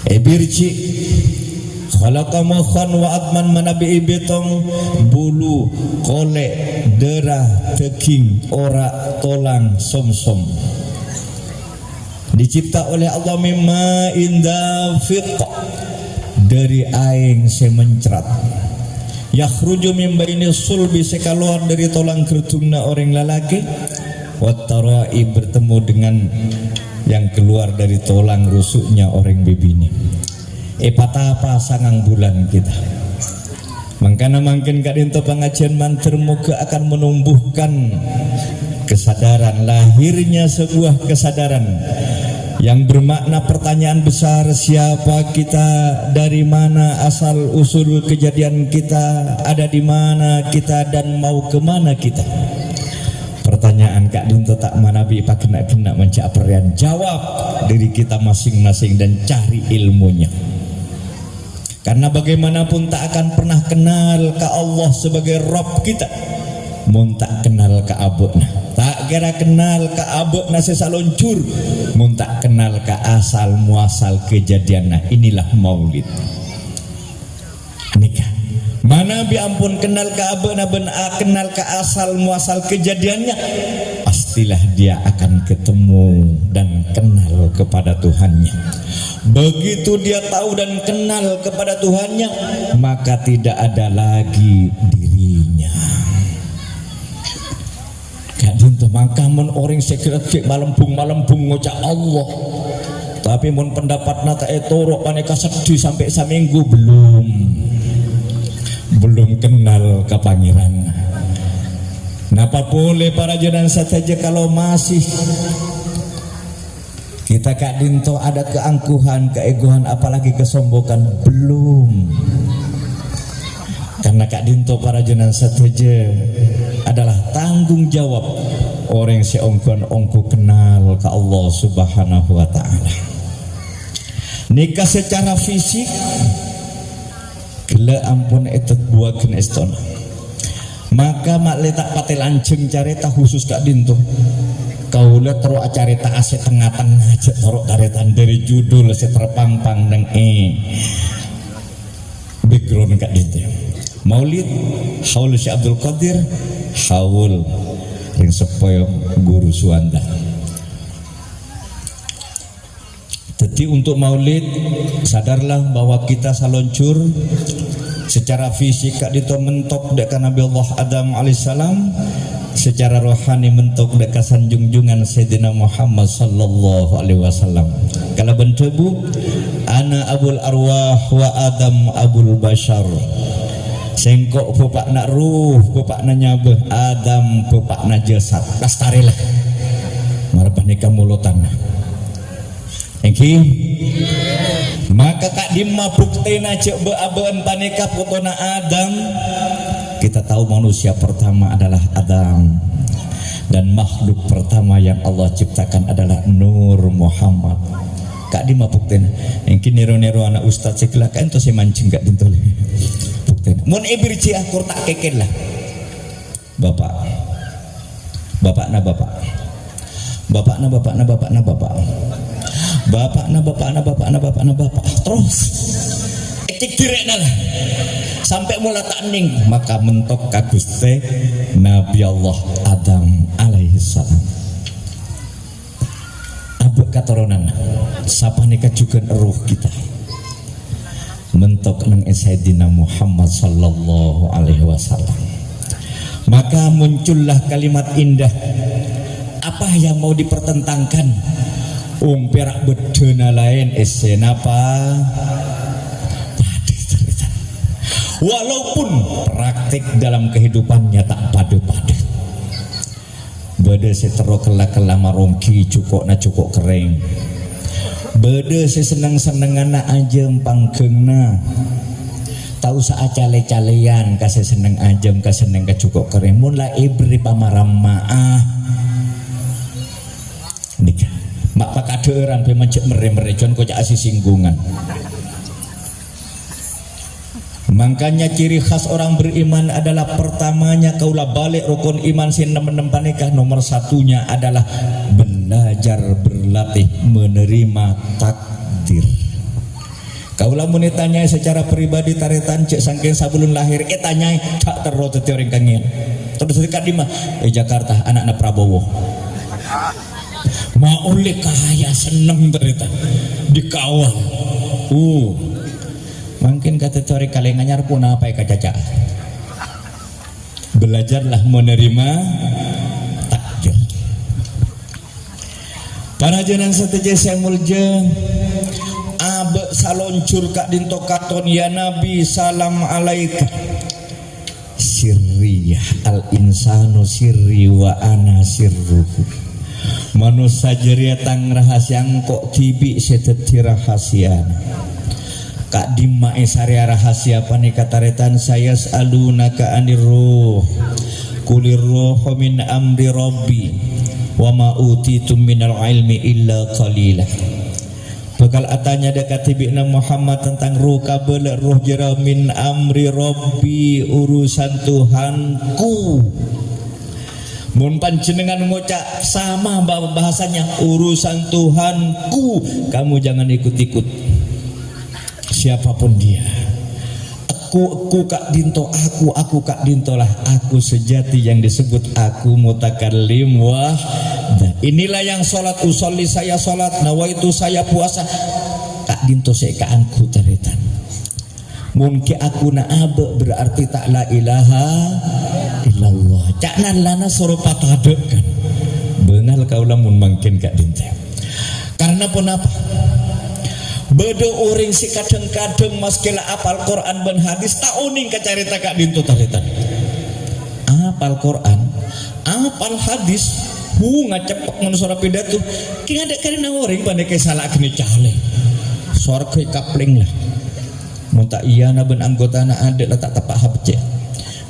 Ebirci khalaqa mukhan wa adman manabi ibetong bulu kolek derah teking ora tolang somsom dicipta oleh Allah mimma indafiq dari aing semencrat yakhruju min baini sulbi sekaluar dari tolang gertungna orang lelaki wattarai bertemu dengan yang keluar dari tolang rusuknya orang bibini patapa sangang bulan kita makanya makin kadinto pengajian mantir moga akan menumbuhkan kesadaran lahirnya sebuah kesadaran yang bermakna pertanyaan besar siapa kita, dari mana asal usul kejadian kita, ada di mana kita dan mau kemana kita. Pertanyaan Kak Dinto tak manabi pak kena mencaperian jawab diri kita masing-masing dan cari ilmunya. Karena bagaimanapun tak akan pernah kenal ke Allah sebagai Rabb kita mun tak kenal ke abukna, tak kira kenal ke abukna sesaluncur mun tak kenal ke asal muasal kejadiannya. Inilah maulid nikah. Mana bi ampun kenal ke abukna kenal ke asal muasal kejadiannya, pastilah dia akan ketemu dan kenal kepada Tuhannya. Begitu dia tahu dan kenal kepada Tuhannya, maka tidak ada lagi dirinya. Gak dinto maka mun orang sekret malembung ngocak Allah, tapi mun pendapat nata etorok paneka sedih sampai seminggu belum kenal ke pangeran. Napa boleh para jenang saja kalau masih kita Kak Dinto ada keangkuhan, keegoan, apalagi kesombongan belum. Karena Kak Dinto para jenang saja adalah tanggung jawab orang seongkon-ongku kenal ke Allah Subhanahu wa ta'ala. Nikah secara fisik gila ampun etet buaken estona. Maka mak letak pate lanceng careta khusus Kak Dinto. Kau lihat terus careta ase tengah-tengah aja terus caretan dari judul se terpampang dan background Kak Dinto. Maulid haul Syekh Abdul Qadir haul ring sepoyo guru Suwanda. Jadi untuk maulid sadarlah bahwa kita saluncur secara fisik Kak Dito mentok dekat Nabi Allah Adam alaihissalam, secara rohani mentok dekat sanjungan Sayyidina Muhammad sallallahu alaihi wasallam. Kalau bentebu ana abul arwah wa Adam abul bashar. Sengkok bapakna ruh, bapakna nyabeh, Adam bapakna jasad. Lastarilah marapah nikah mulutan. Engki maka Kak Dimma buktena cek beaben panika putona Adam. Kita tahu manusia pertama adalah Adam, dan makhluk pertama yang Allah ciptakan adalah Nur Muhammad. Kak Dimma buktena engki nero-nero anak ustaz sekila kan to se mancing Kak Dintole buktena mun ibirci akur tak keken lah bapakna terus etik direkna lah sampai mula tak ning maka mentok ka Gusti Nabi Allah Adam alaihissalam. Abuk katurunan sapa nika juga ruh kita mentok nang Sayyidina Muhammad sallallahu alaihi wasallam. Maka muncullah kalimat indah. Apa yang mau dipertentangkan? Perak bedena lain esen apa? Walaupun praktik dalam kehidupannya tak padu-padu. Beda setero kela-kela marongki cukok kering. Beda seneng-senengana aja pangkeungna. Tahu saat cale-calean kasih seneng ajem kasih seneng kecukok kering. Mun la ibri pamaramaah. Nikah. Mak pakaderan pe mencek mere-mere jon kocak asih singgungan. Makanya ciri khas orang beriman adalah pertamanya kaulah balik rukun iman sin nemen-nemen nikah, nomor satunya adalah belajar berlatih menerima takdir. lamun ditanyai secara pribadi taretan cek sangking sebelum lahir tanyai tak terus orang kangen terus dekat di mah Jakarta anak-anak Prabowo mau oleh kaya seneng ternyata dikawal mungkin kata cari kalian nganyar pun apa ya kacaca belajarlah menerima takdir. Para jenang seteja saya mulja abe saloncur kak dinto katon ya Nabi salam alaika sirriyah al insanu sirri wa ana sirruhu manusia jeria tang rahasia kok tibi seteti rahasiana kak dimai saria rahasia panika taretan saya alunaka anir ruh kulir ruhu min amri rabbi wa ma utitum minal ilmi illa qalila bakal atanya dekat tibina Muhammad tentang ruh kabel ruh jera min amri rabbi urusan Tuhanku mun panjenengan ngucap sama bahasanya urusan Tuhanku kamu jangan ikut-ikut siapapun dia aku kak dinto aku kak dinto lah aku sejati yang disebut aku mutakallim inilah yang sholat usolli saya sholat nawaitu saya puasa kak dinto saya kaanku taritan mungkin aku naabe berarti tak la ilaha illallah caknan lana suruh patadekan bengal kaulah mun mangkin kak dinto karena pun apa beda orang si kadang-kadang maskila apal Quran dan hadis tak uning kacarita kak dintu taritan apal Quran apal hadis ngacepek menusara pidato kaya ada karena orang pandai kaya salah kini cale suara kaya kapling lah muntah iya na ben anggota na ada lah tak tapak habce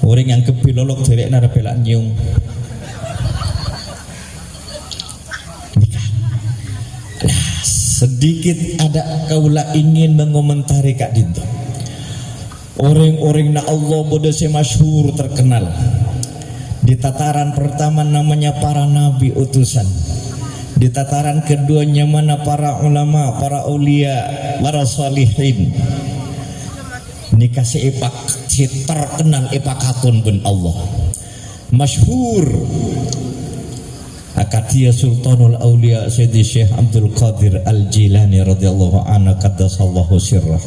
orang yang kepilolog dari nara pelan nyung sedikit ada kaulah ingin mengomentari kak dinto orang-orang na Allah bodoh masyhur terkenal di tataran pertama namanya para nabi utusan di tataran keduanya mana para ulama para ulia para salihin nikasi epak si terkenal epakatun bin Allah masyhur akatia Sultanul Aulia Sayyidi Syekh Abdul Qadir Al-Jilani radhiyallahu anhu qaddasallahu sirrah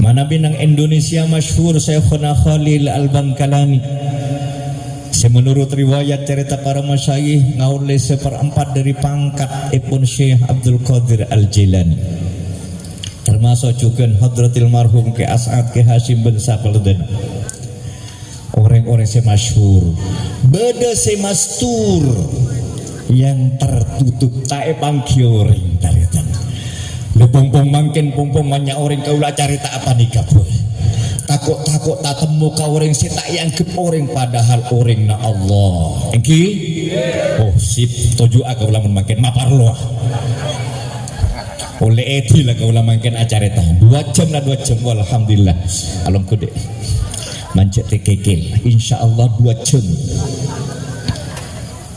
mana binang Indonesia masyhur Syekhuna Khalil Al-Bangkalani menurut riwayat cerita para masyayikh ngaulai seperempat dari pangkat ipun Syekh Abdul Qadir Al-Jilani termasuk juga Hadratil Marhum ke As'ad ke Hashim bin Safaldan orang-orang semasyhur beda semastur yang tertutup tae pangkioring taritan lu pompong mangkin pompong banyak orang kaulah carita apa nikah takut tak temu ka orang si tak yanggep orang padahal orang na Allah engki oh sip tuju aga ulah makin mapar lo oleh eti lah ka ulah makin acara tahan 2 jam lah 2 jam alhamdulillah alam kude mancet tekekil insyaallah 2 jam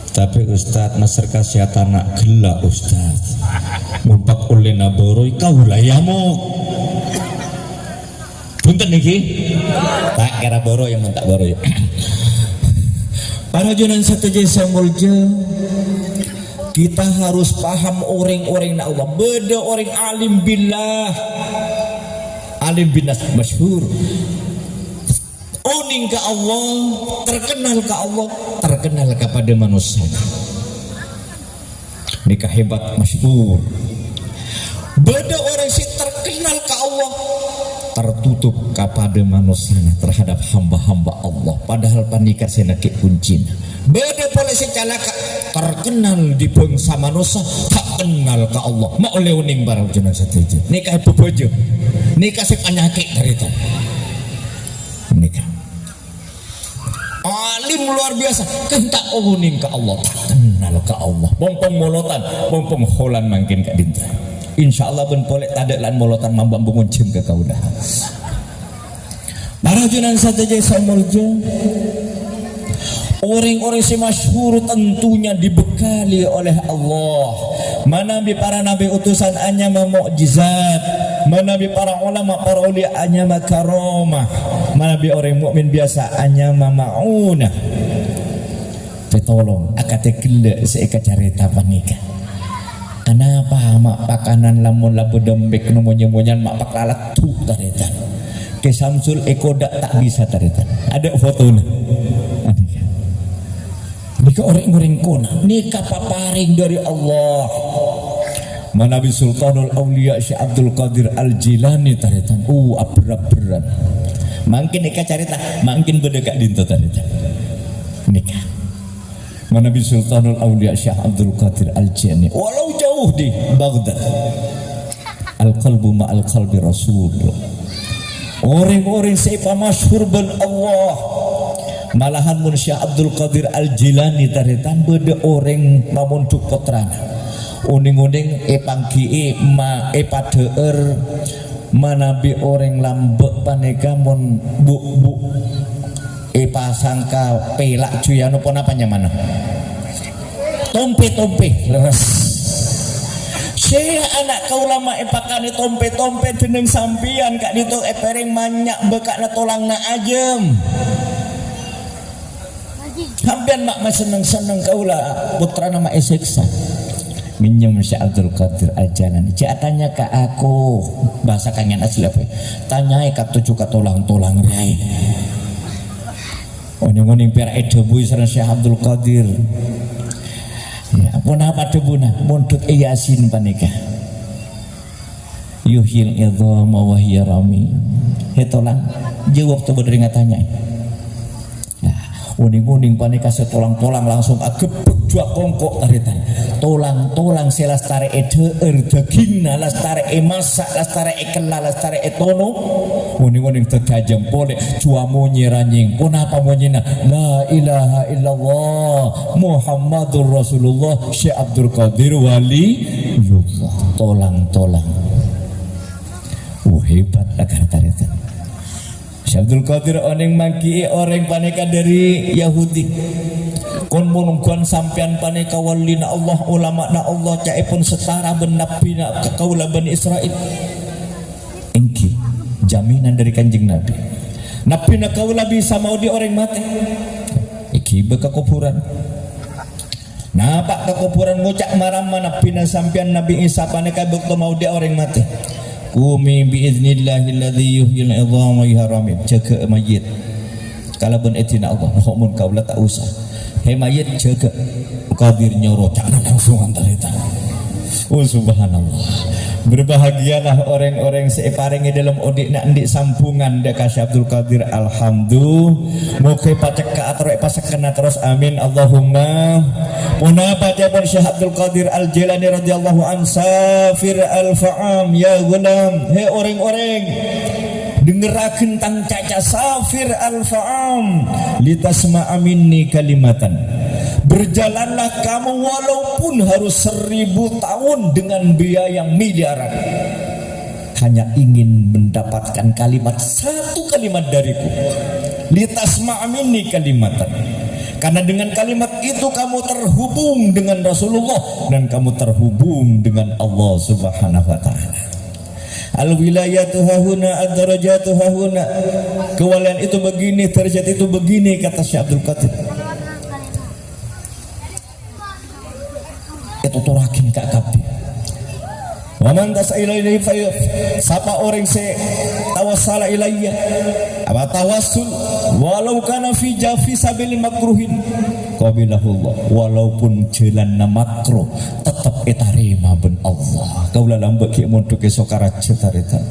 tapi Ustaz masyarakat kesehatan nak gelak Ustaz mumpak oleh naboroi kaulah yamu punten niki tak kira boro yang mentak boro ya. Para junan setuju semulja kita harus paham orang-orang na Allah beda orang alim billah alim binas masyhur oning ke Allah terkenal kepada manusia nikah hebat masyhur beda orang si terkenal ke Allah tertutup kepada manusia terhadap hamba-hamba Allah padahal panikah senakit kuncina beda polisi calaka terkenal di bangsa manusia tak kenal ke Allah mau oleh uning barang jenang setuju nikah ibu bojo nikah si penyakit dari itu nikah alim luar biasa kentak uning ke Allah tak kenal ke Allah pompong molotan pompong holan mangkin ke dinta insyaallah ben polek tadak lan molotan mambang bunguncim ke kaudah para junan sateja samulja orang-orang si masyhur tentunya dibekali oleh Allah mana para nabi utusan hanya memukjizat Manabi para ulama, para ulia anyama karomah, manabi orang mukmin biasa anyama mauna. Petolong akate gele seeka carita panika. Kenapa mak pakanan lamun labu dembek numunye-munyan mak paklalat tu taritan. Ke Samsul ekodak tak bisa taritan. Ada fotona. Nika orang-orang kona, nika paparing dari Allah. Manabi Sultanul Aulia Syekh Abdul Qadir Al-Jilani taritan. Abrak-beran. Mungkin nika carita, mungkin berdekat dinto taritan. Nika. Manabi Sultanul Aulia Syekh Abdul Qadir Al-Jilani. Walau jauh di Baghdad. Al-qalbu ma'al qalbi Rasul. Orang-orang siapa masyhur ben Allah. Malahan mun Syekh Abdul Qadir Al-Jilani taritan beda orang namun dukotrana. Uning-uning pangki ma padeur manabi orang lambek paneka mon bu pasangka pelak cuyano pon apanya mana tompe leres Syekh anak kaulama pakane tompe dening sampian kak ditu pereng manyak bekakna tolangna ajem. Hampian mak seneng kaula putra nama eseksa minjem Syekh Abdul Qadir Al-Jilani. Cak tanya ke aku bahasa kangen asli apa? Tanyai ka tujuh ka tolang rai. Oning-oning per debu sareng Syekh Abdul Qadir. Ya, pun apa debuna? Mundut Yasin panika. Yuhil idhama wa hiya rami. Hetolang jawab tu berdiri ngatanya. Uning-uning panika setolang-tolang langsung agebek dua kongkok taritan. Tolang-tolang selastare edeur dagingna lastare masak lastare kela lastare tono. Uning-uning tetajam pole cuamu nyiranying pun apa monyina la ilaha illallah Muhammadur Rasulullah Syekh Abdul Qadir Waliyullah. Tolang-tolang hebat agar taritan. Syekh Abdul Qadir oneng mangki orang paneka dari Yahudi. Kon munungkuan sampean paneka walina Allah ulama na Allah caipun setara ben nabi na kaula Bani Israil. Engki jaminan dari kanjeng Nabi. Nabi na kaula bisa mau di orang mati. Iki beka kuburan. Napa kekuburan ngucak marama nabi na sampean Nabi Isa paneka bekto mau di orang mati. Kumi biiznillahilladzi yuhyil idhama yahrami jaga mayit kalaban etina Allah mun kaula tak usah he mayit jaga Qadir nyoro cakna langsung antarita. Subhanallah. Berbahagialah orang-orang separingi dalam odik nak ndik sampungan dek Syekh Abdul Qadir alhamdulillah moga pacek ka atro pasakena terus amin Allahumma. Puna baca pun Syekh Abdul Qadir Al-Jilani radhiyallahu an safir al-fa'am ya gulam. He orang-orang dengerakeun tang caca safir al-fa'am litasma'a minni kalimatan. Berjalanlah kamu walaupun harus 1000 tahun dengan biaya yang miliaran, hanya ingin mendapatkan kalimat, satu kalimat dariku. Litasma' minni kalimatan. Karena dengan kalimat itu kamu terhubung dengan Rasulullah dan kamu terhubung dengan Allah Subhanahu wa taala. Al-wilayatu hahuna ad-darajatu hahuna. Kewalian itu begini, derajat itu begini kata Syekh Abdul Qadir. Itu turakin kak kabdi. Waman tasailah ilaihi siapa orang se tawassala ilayya apa tawassul walau kana fi jafi sabil makruhin qabilahullah. Walaupun jalan makruh tetap etarima ben Allah. Kaula lambek ki mun duke sokarat cetarita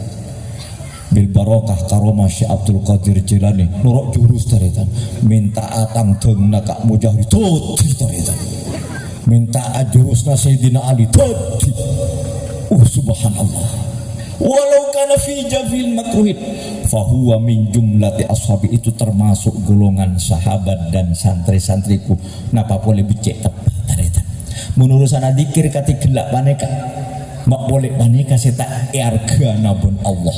bil barokah karomah Syekh Abdul Qadir Jilani nuruk jurus tarita minta atang dengna kak mujahid tarita minta ajurusna Sayyidina Ali tadi. Subhanallah. Walau kana fi jafil makruhin fahuwa min jumlati ashabi, itu termasuk golongan sahabat dan santri-santriku. Napa boleh becek tepat menurut sana dikir kati gelak paneka mak boleh paneka seta harga nabun Allah.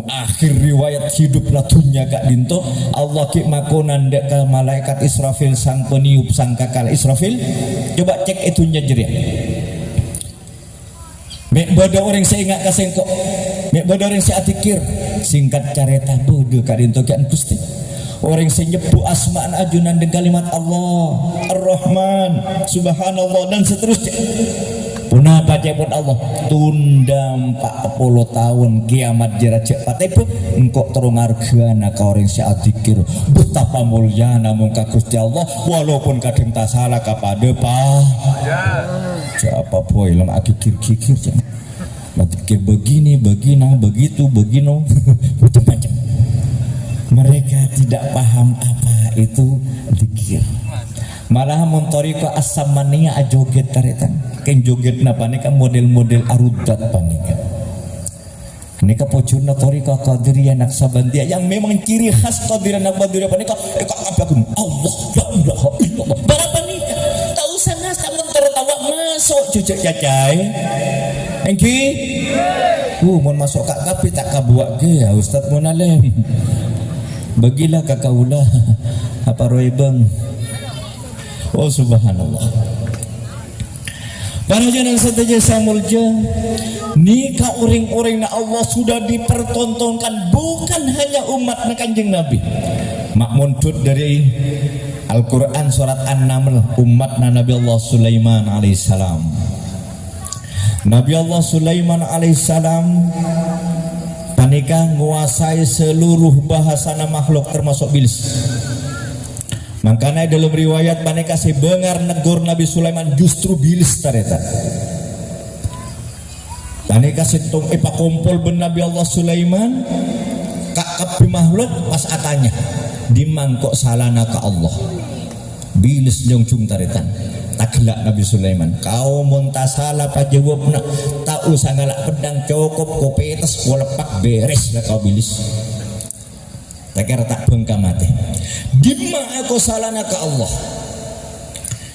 Akhir riwayat hidup latunya kak dinto Allah ki makonan dek ke malaikat Israfil sang peniup sang kakal Israfil. Coba cek itunya jeria mek bodoh orang saya ingat kasih kok nek bodoreng si atikir singkat careta bodoh kadinto kian Gusti orang sing nyebu asma'an ajunan dengan kalimat Allah Ar-Rahman Subhanallah dan seterusnya punah baca pun Allah tunda 40 tahun kiamat jerajak patep engkau terung argana ka orang si atikir betapa mulyana muka Gusti Allah walaupun kadang tak salah kepada siapa boy lam kikir jangan pikir begini, begitu, begino, macam-macam. Mereka tidak paham apa itu zikir. Malah montoriko asamania ajoget taretan. Ken joget napa nika model-model arudat panika. Nika pojurna toriko qadiriyah naksabandia yang memang ciri khas qadiriyah naksabandia panika akapun Allah la ilaha illallah. Berapa nika? Tak usah ngas kamu tertawa masuk cucuk cacai. Engki, mau masuk kak kapi tak kabuak ke ya Ustaz Munalem. Bagilah kakaulah apa roy bang. Oh subhanallah. Para jangan saja samulja. Nikah uring-uring na Allah sudah dipertontonkan bukan hanya umat na Kanjeng Nabi. Makmuntut dari Al-Quran surat An-Naml umat na Nabi Allah Sulaiman alaihissalam. Nabi Allah Sulaiman alaihissalam panika menguasai seluruh bahasana makhluk termasuk bilis. Makanya dalam riwayat panika si bengar negur Nabi Sulaiman justru bilis tareta. Panika si tung ipa kumpul ben Nabi Allah Sulaiman kakap makhluk pas atanya di mangkok salana ka Allah. Bilis jongcung taretan. Tak gelak Nabi Sulaiman kau muntasala pajawabna tak usah ngalak pedang cukup kopetes lepak beres lah kau bilis tak kira tak bengka mati dimana aku salahna ke Allah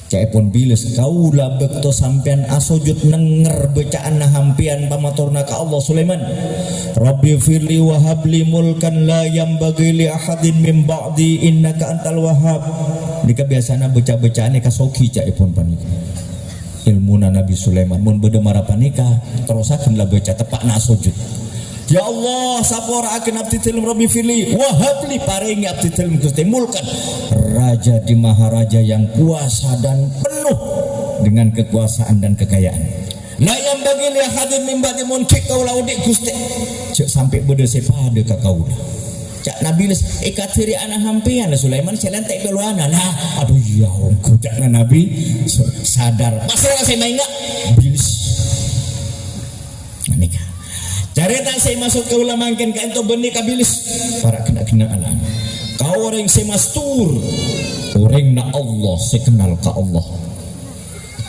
cai pun bilis kau lah bekto sampean asojud nenger bacaan hampian pamaturna ke Allah Sulaiman Rabbi firli wahabli mulkan la yambagi li ahadin min ba'di innaka antal wahhab. Nika biasana baca-bacaan nika soki cak pun panika. Ilmuna Nabi Sulaiman mun beda mara panika terusakeun lah baca tepak na sujud. Ya Allah sapora akeun abdi tilem Rabbi firli wahabli paringi abdi tilem Gusti mulkan raja di maharaja yang kuasa dan penuh dengan kekuasaan dan kekayaan. La yang bagi li hadir mimba mun cek kaula udik Gusti. Cek sampai beda sepada ka kaula. Cak Nabi les ikatiri anak hampian Sulaiman jalan tak beluana lah aduh ya ongko cak Nabi sadar masalah saya main enggak bilis nikah carita saya masuk ke ulama mungkin ka ento benih ka bilis para kena alam kau orang saya mastur orang na Allah saya kenal ka Allah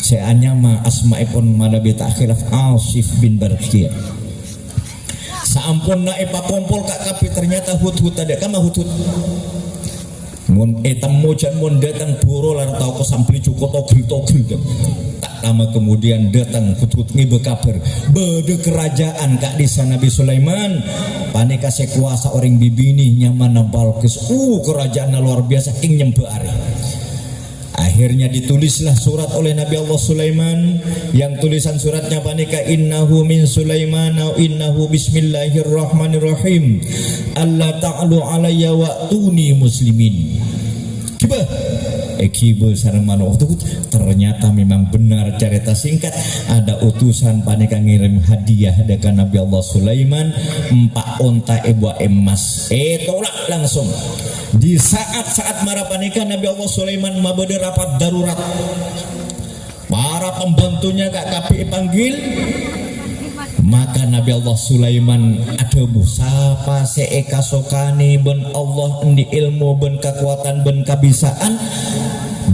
saya anyama asma'ipun malabi ta'khilaf Asif bin Barqiyah saampun na ipakumpul kak kapi ternyata hut-hut ada kama hut-hut mun temu jan mun datang buru lar tau ko sampli cukup togel tak lama kemudian datang hut-hut ngibe kabar bede kerajaan kak desa Nabi Sulaiman panika kuasa orang bibini nyaman Balqis kerajaan luar biasa ing nyembe ari. Akhirnya ditulislah surat oleh Nabi Allah Sulaiman yang tulisan suratnya panika innahu min Sulaiman wa innahu bismillahirrahmanirrahim alla ta'lu alayya wa'tuni muslimin. Kiba kiba sareng manuk ternyata memang benar cerita singkat ada utusan panika ngirim hadiah dengan Nabi Allah Sulaiman 4 unta ewa emas tolak langsung di saat-saat mara panika Nabi Allah Sulaiman mabade rapat darurat para pembantunya kak kapi panggil maka Nabi Allah Sulaiman aduh sapa seeka sokani ben Allah di ilmu ben kekuatan ben kabisaan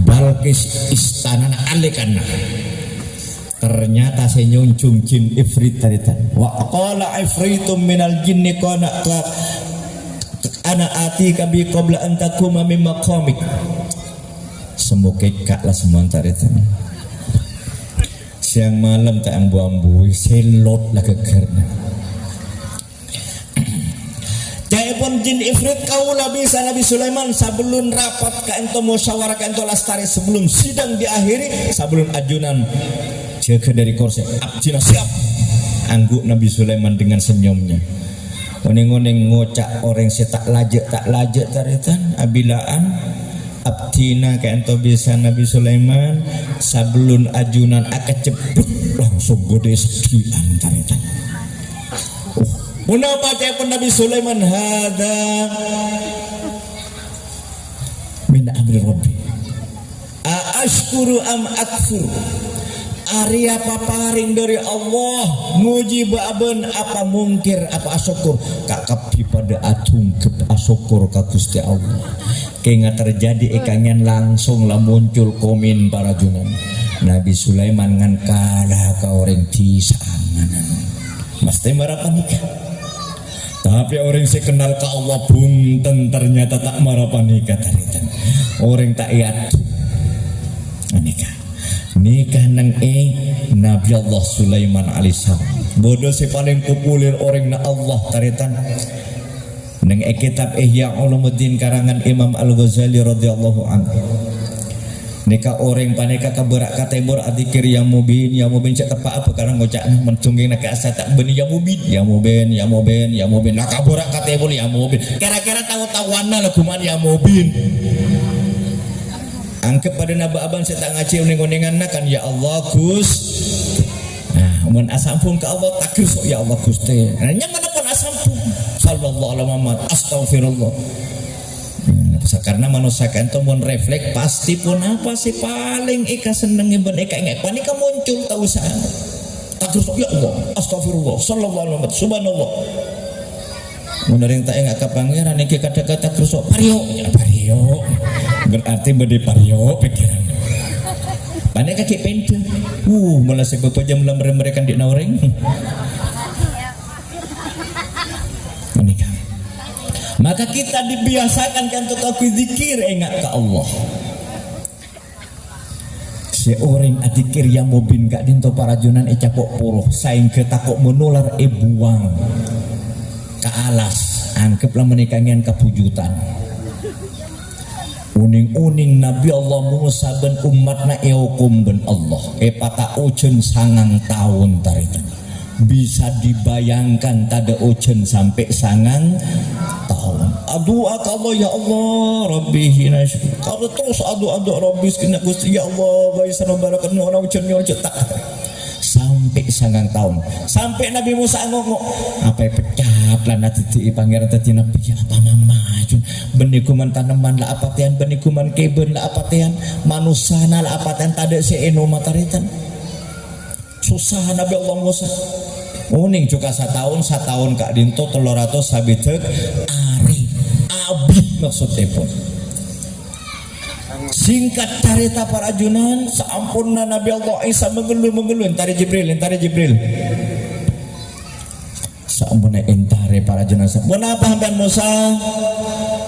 Balqis istana alekana ternyata saya nyuncung jin ifrit taritan wa qala ifritum minal jinni qana ana atika bi qabla an takuma min maqamik semukek lah sementara itu siang malam tak ambu-ambu selot lah kekerna pun jin ifrit kaulah bisa Nabi Sulaiman sebelum rapat ka ento musyawarah ka ento lastari sebelum sidang diakhiri sebelum ajunan jaga dari korse abjina siap angguk Nabi Sulaiman dengan senyumnya. Oneng-oneng ngocak orang si tak lajak taritan abilaan abdina kayak ento bisa Nabi Sulaiman sablun ajunan akacebruk langsung gede sekian taritan. Menapa pun Nabi Sulaiman hada min amri rabbi ashkuru am akfur Arya paparing dari Allah nguji baaben apa mungkir apa asyukur kakap pada atungkep asyukur ka Gusti Allah kaya terjadi ikannya langsung lah muncul komen para junan Nabi Sulaiman ngan kalah ka orang tisanganan mesti marapan nikah tapi orang saya kenal ka Allah bunten ternyata tak marapan nikah taritan orang tak yatu nikah nang Nabi Allah Sulaiman alaihissalam bodoh si paling populer orang na Allah taritan nang kitab Ihya Ulumuddin karangan Imam Al-Ghazali radhiyallahu anhu nikah orang paneka kaberak katebor adikir yang mubin cak tepak apa karena ngocak mencungging nak asa tak beni yang mubin nak kaberak katebor yang mubin kira-kira tahu-tahuanna lah kuman yang mubin angkep pada naba-aban saya tak ngaji uning-uningan kan ya Allah Gus nah mun asampun ke Allah takir sok ya Allah Gusti nah nyaman pun asampun sallallahu alaihi wasallam astagfirullah karena manusia kan itu mun refleks pasti pun apa sih paling ika seneng iban ika ingat panika muncul tahu sana takir sok ya Allah astagfirullah sallallahu alaihi wasallam subhanallah mun yang tak ingat ke pangeran iki kata-kata kerusuk pario ya pario berarti bade pario pikiran panik kaki pente malah sebab jam lamar mereka di naureng menikah maka kita dibiasakan kan untuk zikir ingat ke Allah seorang adikir yang mubin gak dinto para junan capok puruh saing ketakok menular buang ke alas anggaplah menikahian kepujutan uning-uning Nabi Allah Musa ben umatna hukum ben Allah pata ujen sangang tahun taritan bisa dibayangkan tada ujen sampai sangang tahun aduh Allah ya Allah Rabbi hinas kalau terus aduh Rabbi kena Gusti ya Allah baisana barakan orang ujen tak sampai sangang tahun sampai Nabi Musa ngomong apa pecah lah nanti pangeran tadi Nabi apa mama benikuman tanaman lah apa tian benikuman keben lah apa tian manusana lah apa tian tada si eno mataritan susah Nabi Allah Musa uning juga setahun kak dinto 300 sabitek ari abid maksudnya pun singkat cerita para junan seampuna Nabi Allah Isa mengeluh tari Jibril seampuna entare para junan kenapa hampian Musa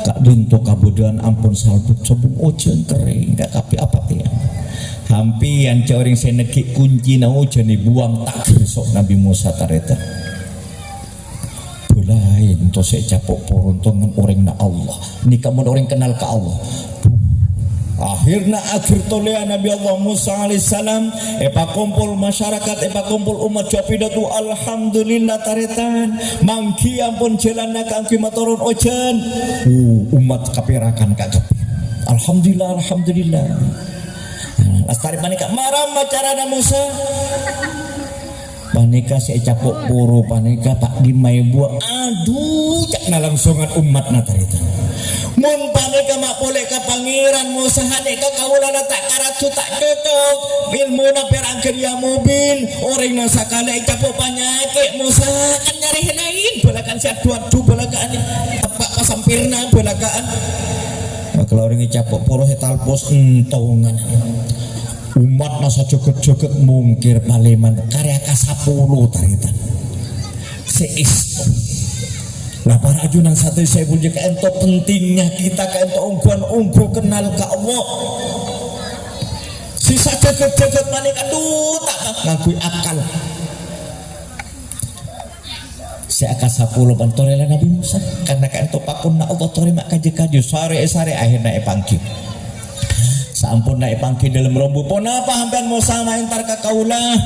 kak dinto kabudan ampun salbut sobung ujian kering gak kapi apa tiang hampian coring seneki kunci na ujian dibuang tak besok Nabi Musa tareta bulain to saya capok poruntungan orang na Allah ni kamu orang kenal ke Allah akhirnya akhir tolea Nabi Allah Musa alaihissalam kumpul masyarakat kumpul umat jawabidatu alhamdulillah taretan mangki ampun jalan kangki maturun ojan umat kapirakan kak alhamdulillah lastari panika maram macarana Musa panika saya capok puru panika pak dimai buah aduh cak nalangsungan umat nataretan mun panika mak boleh ka pangeran Musa hanika kaulana tak karatu tak cocok ilmu na perangkeun ya mubin orang nasa kala capok panyake Musa kan nyari lain balakan siap dua balakan tepak kasampirna balakan kalau orang capok poro talpos entongan umat nasa joget-joget mungkir paleman karya kasapuluh taritan seisto lah para ajunan satu saya punya keento pentingnya kita keento ungguan kenal ke Allah sisa joget-joget manik aduh tak ngakui akal saya kasapuluh pantorela Nabi Musa karena keento pakun na Allah tori mak kaje-kaje sare akhirnya pangki sampun naik pangki dalam rombu pon apa hampian Musa main tarka kaulah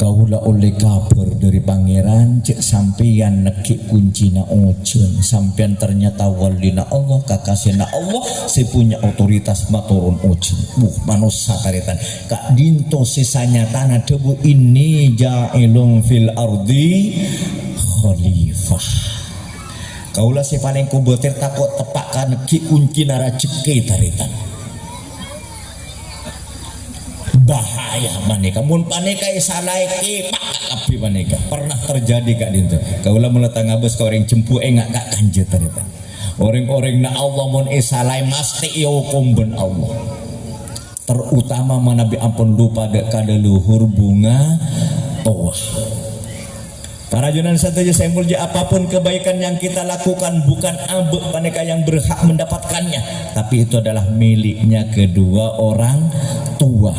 Kaula oleh kabar dari pangeran cek sampeyan nekik kuncina ojen, sampeyan ternyata walina Allah, kakasina Allah, saya punya otoritas maturun ojen. Manusia taritan kak dinto sisanya tanah debu ini ja'ilum fil ardi khalifah. Kaula si paling kubotir takut tepakan nekik kuncina rajeki taritan. Bahaya maneka mun paneka salah pak kapi maneka pernah terjadi kak dinto. Kaula meletak ngabes ka orang jempu engak kak kanjet ternyata orang-orang na Allah mun salah masti hukum ben Allah, terutama manabi ampun lupa dek kada luhur bunga toah. Para junan saja saya mulja, apapun kebaikan yang kita lakukan bukan abe paneka yang berhak mendapatkannya, tapi itu adalah miliknya kedua orang tua.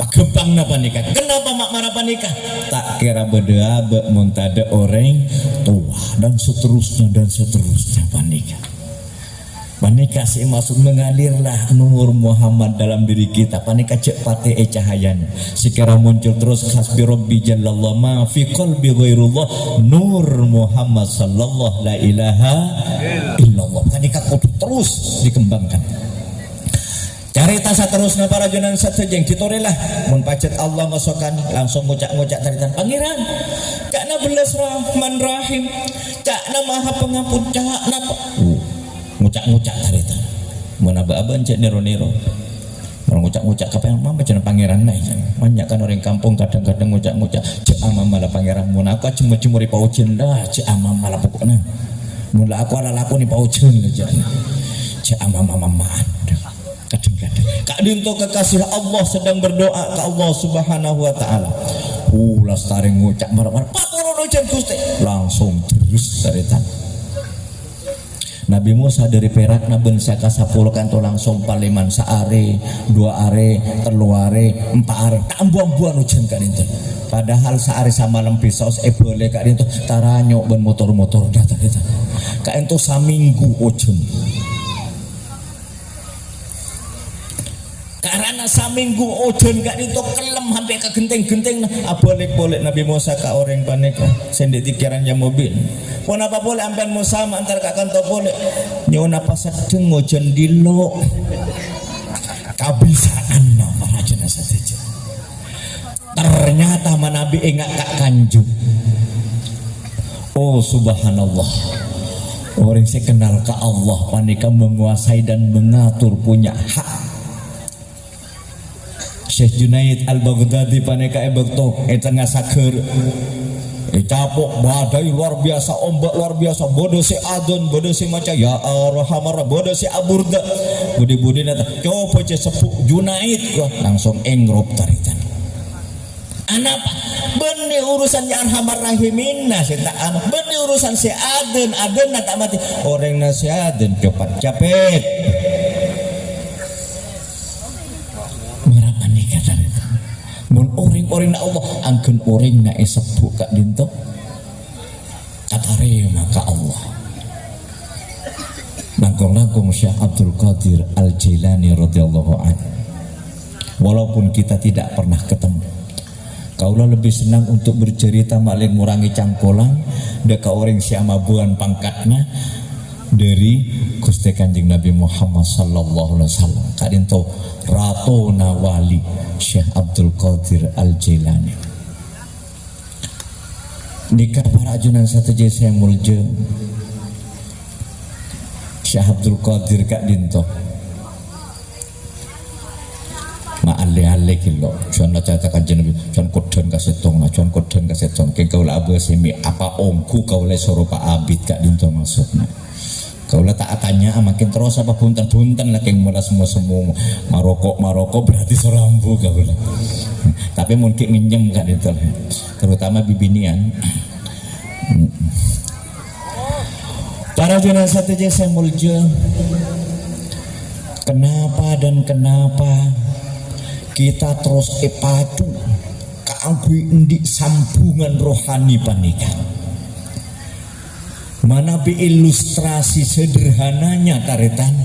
Gempang napa nikah? Kenapa mak mana panikah? Tak kira beda muntada orang tua dan seterusnya panikah. Panikah sih maksud mengalirlah nur Muhammad dalam diri kita. Panikah cek pate cahayanya. Sekira muncul terus hasbi rabbi jallallah ma fi qalbi ghairullah nur Muhammad sallallahu la ilaha illallah. Panikah kudu terus dikembangkan. Carita saterusna para junan satejeng ditorilah mun pacet Allah masokan langsung ngucak-ngucak taritan pangeran cakna belas rahman rahim cakna maha pengampun cakna ngucak-ngucak taritan mun aba-aban cek nero-nero orang ngucak-ngucak apa yang mama jeneng pangeran naik banyak kan orang kampung kadang-kadang ngucak-ngucak cek amam malah pangeran mun aku cemur-cemur di paujen dah cek amam malah pokoknya mun aku ala laku ni paujen aja cek amam-amaman kadang-kadang kak dinto kekasih Allah sedang berdoa ke Allah subhanahu wa ta'ala lastari ngucak marah-marah paturun ujian Gusti langsung terus taritan Nabi Musa dari Perak naben saka 10 kanto langsung paliman saare 2 are 3 are 4 are tak buang-buang ujian kak dinto padahal saare sama lempi saus boleh kak dinto taranyo ben motor-motor datang kak dinto saminggu ujian karena saminggu ojen gak itu kelem sampai ke genteng-genteng boleh Nabi Musa ke orang paneka sendiri tikirannya mobil pun apa boleh ambil Musa antar ke kantor boleh nyona pas sedeng ojen dilo kabisaan para jenazah saja ternyata Nabi enggak kak kanjung subhanallah orang saya kenal ke Allah paneka menguasai dan mengatur punya hak. Syekh Junaid Al-Baghdadi paneka ebekto tengah saker capok badai luar biasa ombak luar biasa bodoh si adon bodoh si maca ya arhamar bodoh si aburda budi-budi nata coba sepuh Junaid langsung engrop taritan anak benih urusan ya arhamar rahimina si tak anak benih urusan si adon tak mati orang nasi adon cepat capek mun orang-orang na Allah angken orang na sepuh kak dinto katare maka Allah langkung-langkung Syekh Abdul Qadir Al-Jilani radhiyallahu anhu walaupun kita tidak pernah ketemu kaulah lebih senang untuk bercerita maling ngurangi cangkolang deka orang siamabuan pangkatnya dari Gusti Kanjeng Nabi Muhammad sallallahu alaihi wasallam kadinto Ratu Nawali Syekh Abdul Qadir Al-Jilani nikah para ajunan satu saya mulja Syekh Abdul Qadir kak dinto ma'ale-ale kilo cuan cerita Kanjeng Nabi cuan koden kasetong cuan koden kasetong ke kaula abu semi apa ongku kaula soropa abid kak dinto maksudnya kaulah tak tanya makin terus apa bunten-bunten lah yang mulai semua Maroko berarti serambu kaulah tapi mungkin nginjem kan itu terutama bibinian para jenazah saja saya mulja kenapa kita terus padu keangkui indik sambungan rohani panika mana bi ilustrasi sederhananya karetan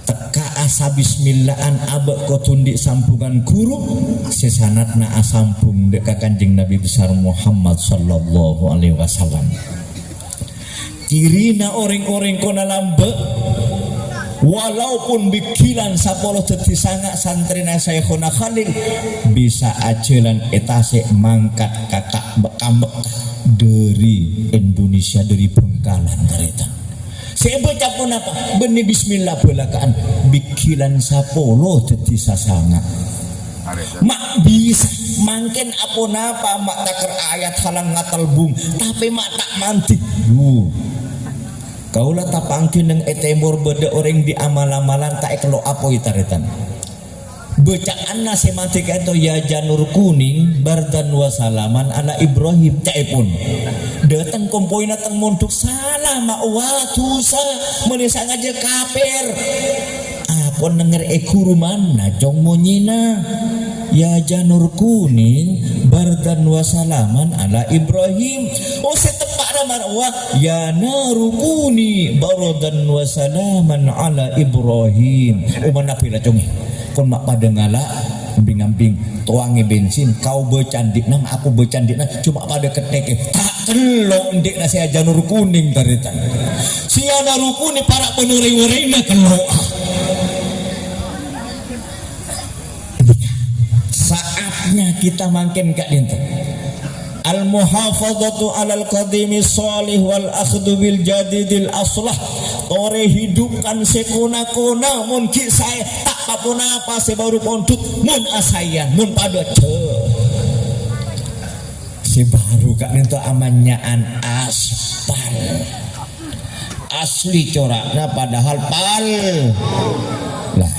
teka asa bismillahan abek kotundi sampungan guru sesanatna asampung dek Kanjeng Nabi besar Muhammad sallallahu alaihi wasallam. Cirina orang-orang kona lambe walaupun bikilan sapolo teti sanga santrina Syekhona Khalil bisa ajelan etase mangkat kakak bekambek dari Indonesia, dari Bengkalan ternyata. Saya baca pun apa benih bismillah belakaan bikilan sapolo teti sasanga mak bisa mangken apa napa mak takar ayat halang ngatalbung tapi mak tak mantik kaulah tapangkin ng etemor beda orang di amal-amalan tak eklo apa itaretan bacaan na sematika itu ya janur kuning bardan wasalaman ala Ibrahim caipun datang kompoin datang montuk salam watusa menisang aja kaper apon denger ekuruman najong monyina ya janur kuning bardan wasalaman ala Ibrahim setepak nama wa ya narukuni bardan wasalaman ala Ibrahim umana pila congi kon mak pada ngala ambing-ambing tuangi bensin kau becandik nang aku becandik nang cuma pada keteke tak kelok ndik na saya janur kuning taritan sia janur kuning para penuri-urina kelok saatnya kita makin kak dinten al muhafadzatu alal qadimi shalih wal akhdhu bil jadidil aslah tore hidupkan sekuna-kuna mun ki saya tak apa se baru pontut mun asayan mun pada si baru kak itu amanyaan aspal asli coraknya padahal pal lah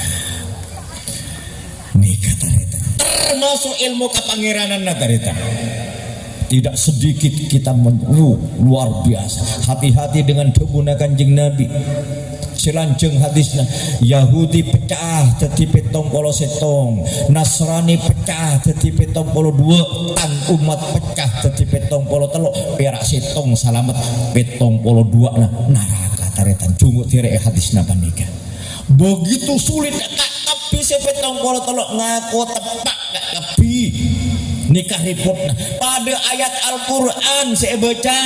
nih kata reta termasuk ilmu kepangeranan nagarita tidak sedikit kita luar biasa hati-hati dengan kegunakan Kanjeng Nabi selanjeng hadisnya Yahudi pecah teti petong polo setong Nasrani pecah teti petong polo dua tang umat pecah teti petong polo telok perak setong salamet petong polo dua nah naraka taretan cungut tire hadisna panika begitu sulit tapi sepetong polo telok ngaku tepak gak kepi nikah ributna pada ayat Al-Quran saya baca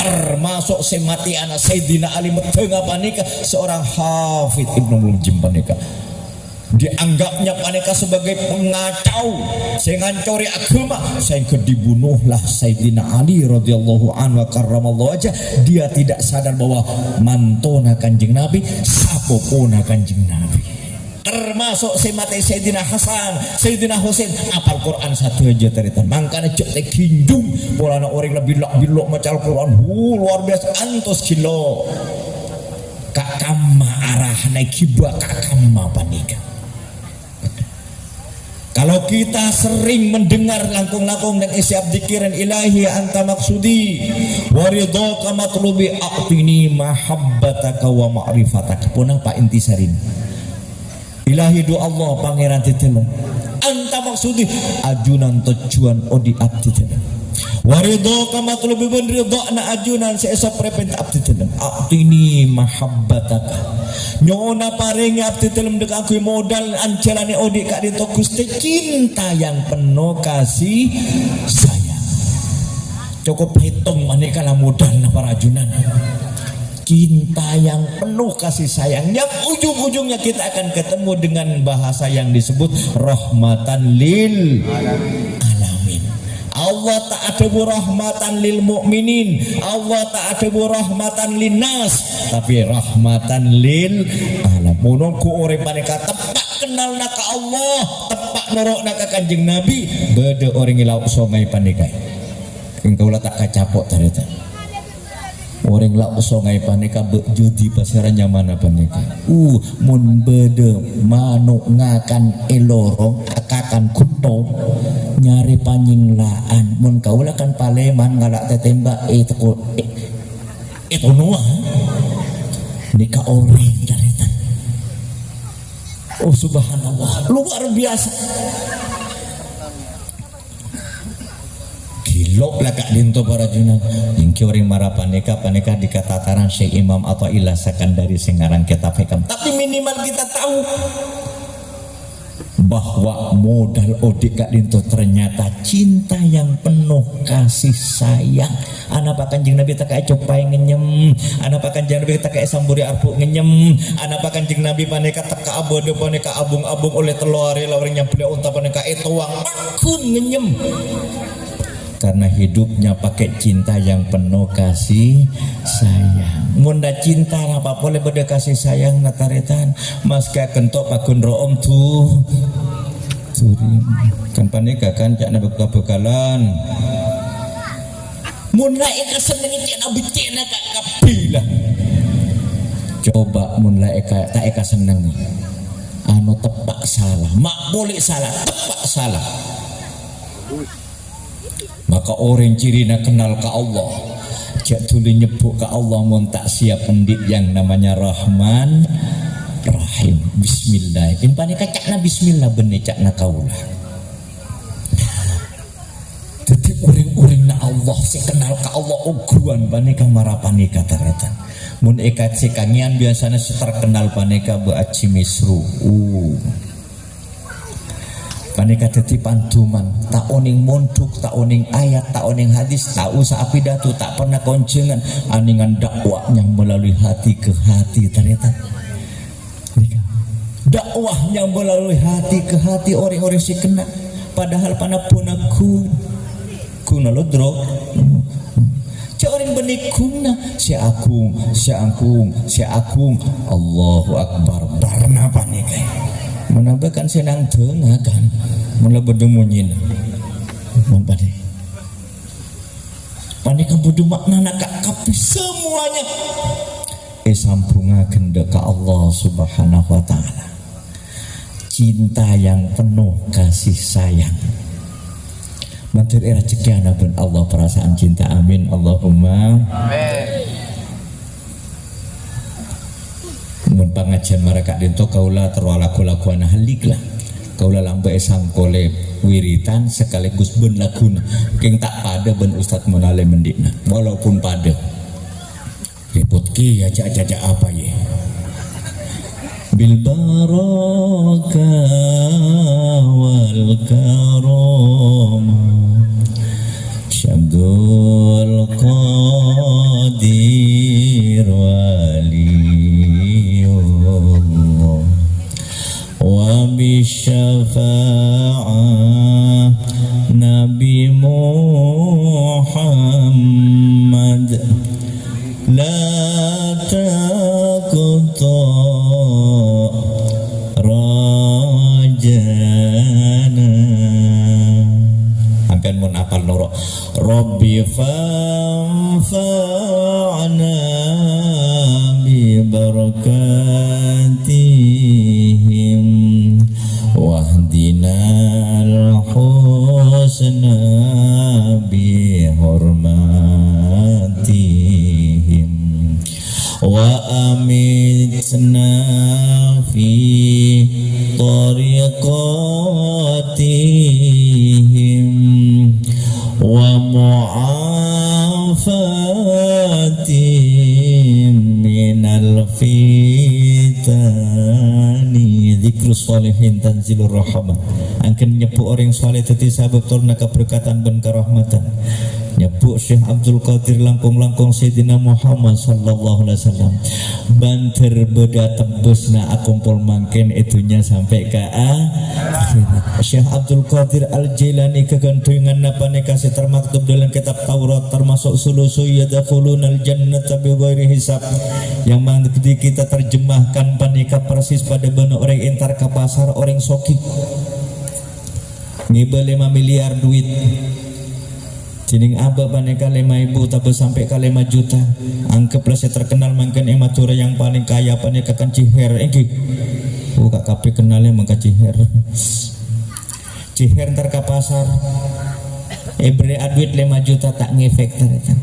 termasuk semati anak Sayyidina Ali metengah panika seorang hafid Ibnu Mulzim panika dianggapnya panika sebagai pengacau saya ngancori agama saya dibunuhlah Sayyidina Ali radhiyallahu anhu karramallahu wajah dia tidak sadar bahwa mantona Kanjeng Nabi sapopona Kanjeng Nabi termasuk semate Sayyidina Hasan Sayyidina Husain apal Quran satu aja taritan makanya cek teh kinjung polana orang lebih bilok maca Al-Quran luar biasa antos kilo kak kama arah naik kiba kak kama panika kalau kita sering mendengar langkung-langkung dan isi abdikiran ilahi anta maksudi waridhaka matlubi a'tini mahabbataka wa ma'rifataka punang pak intisarin ilahi doa Allah pangeran titelen anta maksudi ajunan tujuan odi abdi titelen waridhaka matlubi ben ridhana ajunan seesok prepent abdi titelen a'tini mahabbataka nyona paring abdi titelen dek aku modal ancelane odi kak dito Gusti cinta yang penuh kasih sayang cukup hitung maneka lah modal na para ajunan cinta yang penuh kasih sayang yang ujung-ujungnya kita akan ketemu dengan bahasa yang disebut rahmatan lil alamin. Allah ta'adabu rahmatan lil mu'minin, Allah ta'adabu rahmatan lin nas, tapi rahmatan lil alamin. Ku ore paneka tepak kenal naka Allah, tepak norok naka Kanjeng Nabi, beda orang ilau songai paneka. Engkau lah tak kacapok ternyata. Orang lak songai paneka judi pasarannya mana paneka mun bede manuk ngakan eloro akakan kuto nyari panjing laan mun kaulah kan paleman ngalak tetembak itu noa nikah orang cerita subhanallah luar biasa gila elok lah kak dinto para junan ingki orang marah paneka dikatataran Syekh Imam atau ilah Sakandari Singarang kitab hikam. Tapi minimal kita tahu bahwa modal odik kak dinto ternyata cinta yang penuh kasih sayang. Anak pakan jeng Nabi tak kayak copai ngenyem, anak pakan jeng Nabi tak kayak samburi arpuk ngenyem, anak pakan jeng Nabi paneka tak abode paneka abung-abung oleh telur lawring yang beli unta paneka tuang akun ngenyem. Karena hidupnya pakai cinta yang penuh kasih sayang. Munda cinta apa boleh beda kasih sayang nataretan mas kayak kentok pakun room tuh turin kan panika kan cak nabi bekalan munda eka senengi cak nabi cak nak kapilah coba munda eka tak eka senengi anu tepak salah mak boleh salah tepak salah maka orang cirina kenal ke Allah jak tuli nyebut ke Allah mun tak siap pendik yang namanya Rahman Rahim. Bismillah in panika cakna bismillah benih cakna kaulah jadi uring-uring na Allah si kenal ke Allah uguan panika marah panika ternyata mun ekat si kangian biasanya si terkenal panika bu aci misru panika dadi panduman tak oning monduk tak oning ayat tak oning hadis tak usah pidato tak pernah konjengan aningan dakwahnya melalui hati ke hati ternyata dakwahnya melalui hati ke hati orang-orang si kena padahal panapun aku kuna lodro orang benikuna si agung Allahu Akbar barna panika menambahkan senang tengah kan mula berdemunyin mempade panika bodoh makna nak kapi semuanya sampungaken ka Allah Subhanahu wa taala cinta yang penuh kasih sayang matur rezeki pun Allah perasaan cinta amin Allahumma amin. Mun pengajian mereka dinto kaula terwalaku-lakuan halik lah kaula lambe sangkole wiritan sekaligus ben laguna king tak pada ben ustad menale mendikna walaupun pada ribut ki aja apa ye bil baraka wal karam syabdul qadir wali wa bisyafa'ah Nabi Muhammad la taqutu rajana angkan mun apal noro Rabbi fanfa'na bi barakatihim wahdinal husna bi hurmatihim wa amitna fi tariqatihim wa mu'afatihim minal fitani zikrus salihin tanzilur rahmah angken nyebut orang saleh dadi sabab turna keberkatan ben kerahmatan nyebut Syekh Abdul Qadir langkung-langkung Sayyidina Muhammad sallallahu alaihi wasallam banter beda tebusna akumpul mangken itunya sampai ke akhirat. Syekh Abdul Qadir Al-Jilani kegantungan napane kasih termaktub dalam kitab Taurat termasuk sulusu yadkhulunal jannata bighairi hisab yang mangdi kita terjemahkan panika persis pada benak orang entar ke pasar orang soki ngibel 5 miliar duit jining abah paneka 5.000 tapi sampai ke 5 juta anggaplah saya terkenal mungkin ematura yang paling kaya paneka kan Ciher iki kak kape kenalnya mangka Ciher ntar ke pasar beri duit 5 juta tak ngefek ternyata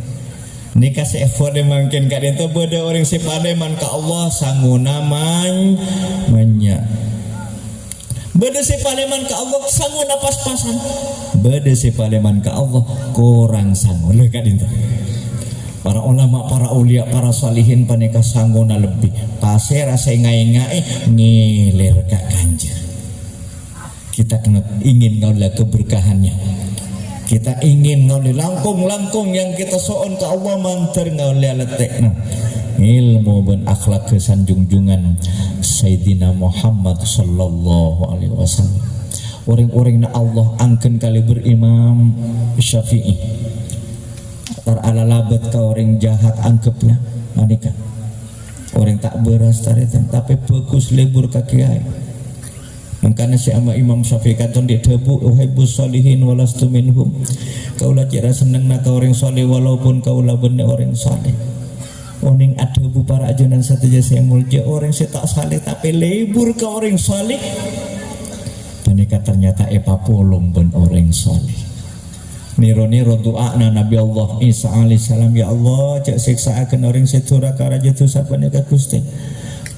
nikah seefode mungkin kak itu bodoh orang sepade man ka Allah sanguna manya Bade si paleman ka Allah sanggup napas pasan. Bade si paleman ka Allah kurang sanggup. Leka dinta. Para ulama, para ulia, para salihin paneka sangguna lebih. Pasir rasa ngai-ngai ngilir ka kanja. Kita ingin ngaulah keberkahannya. Kita ingin ngaulah langkung-langkung yang kita soon ke Allah mantar ngaulah letekna. Ilmu dan akhlak kesanjunjungan Sayyidina Muhammad sallallahu alaihi wasallam. Orang-orang na Allah angken kali berimam Syafi'i. Tar ala labat ka orang jahat angkepnya manika. Orang tak beras taretan tapi bagus lebur ka kiai. Makanya si Imam Syafi'i katon di debu uhaibus solihin walastu minhum. Kaulah kira seneng nak orang soleh walaupun kaulah bener orang soleh. Orang ada bu para ajunan satu jasa yang mulia orang saya tak saleh tapi lebur ke orang saleh. Menika ternyata epapolom ben orang saleh. Niro doa na Nabi Allah Isa alaihissalam, ya Allah cek siksa akan orang setura karaja tu sapa nika Gusti.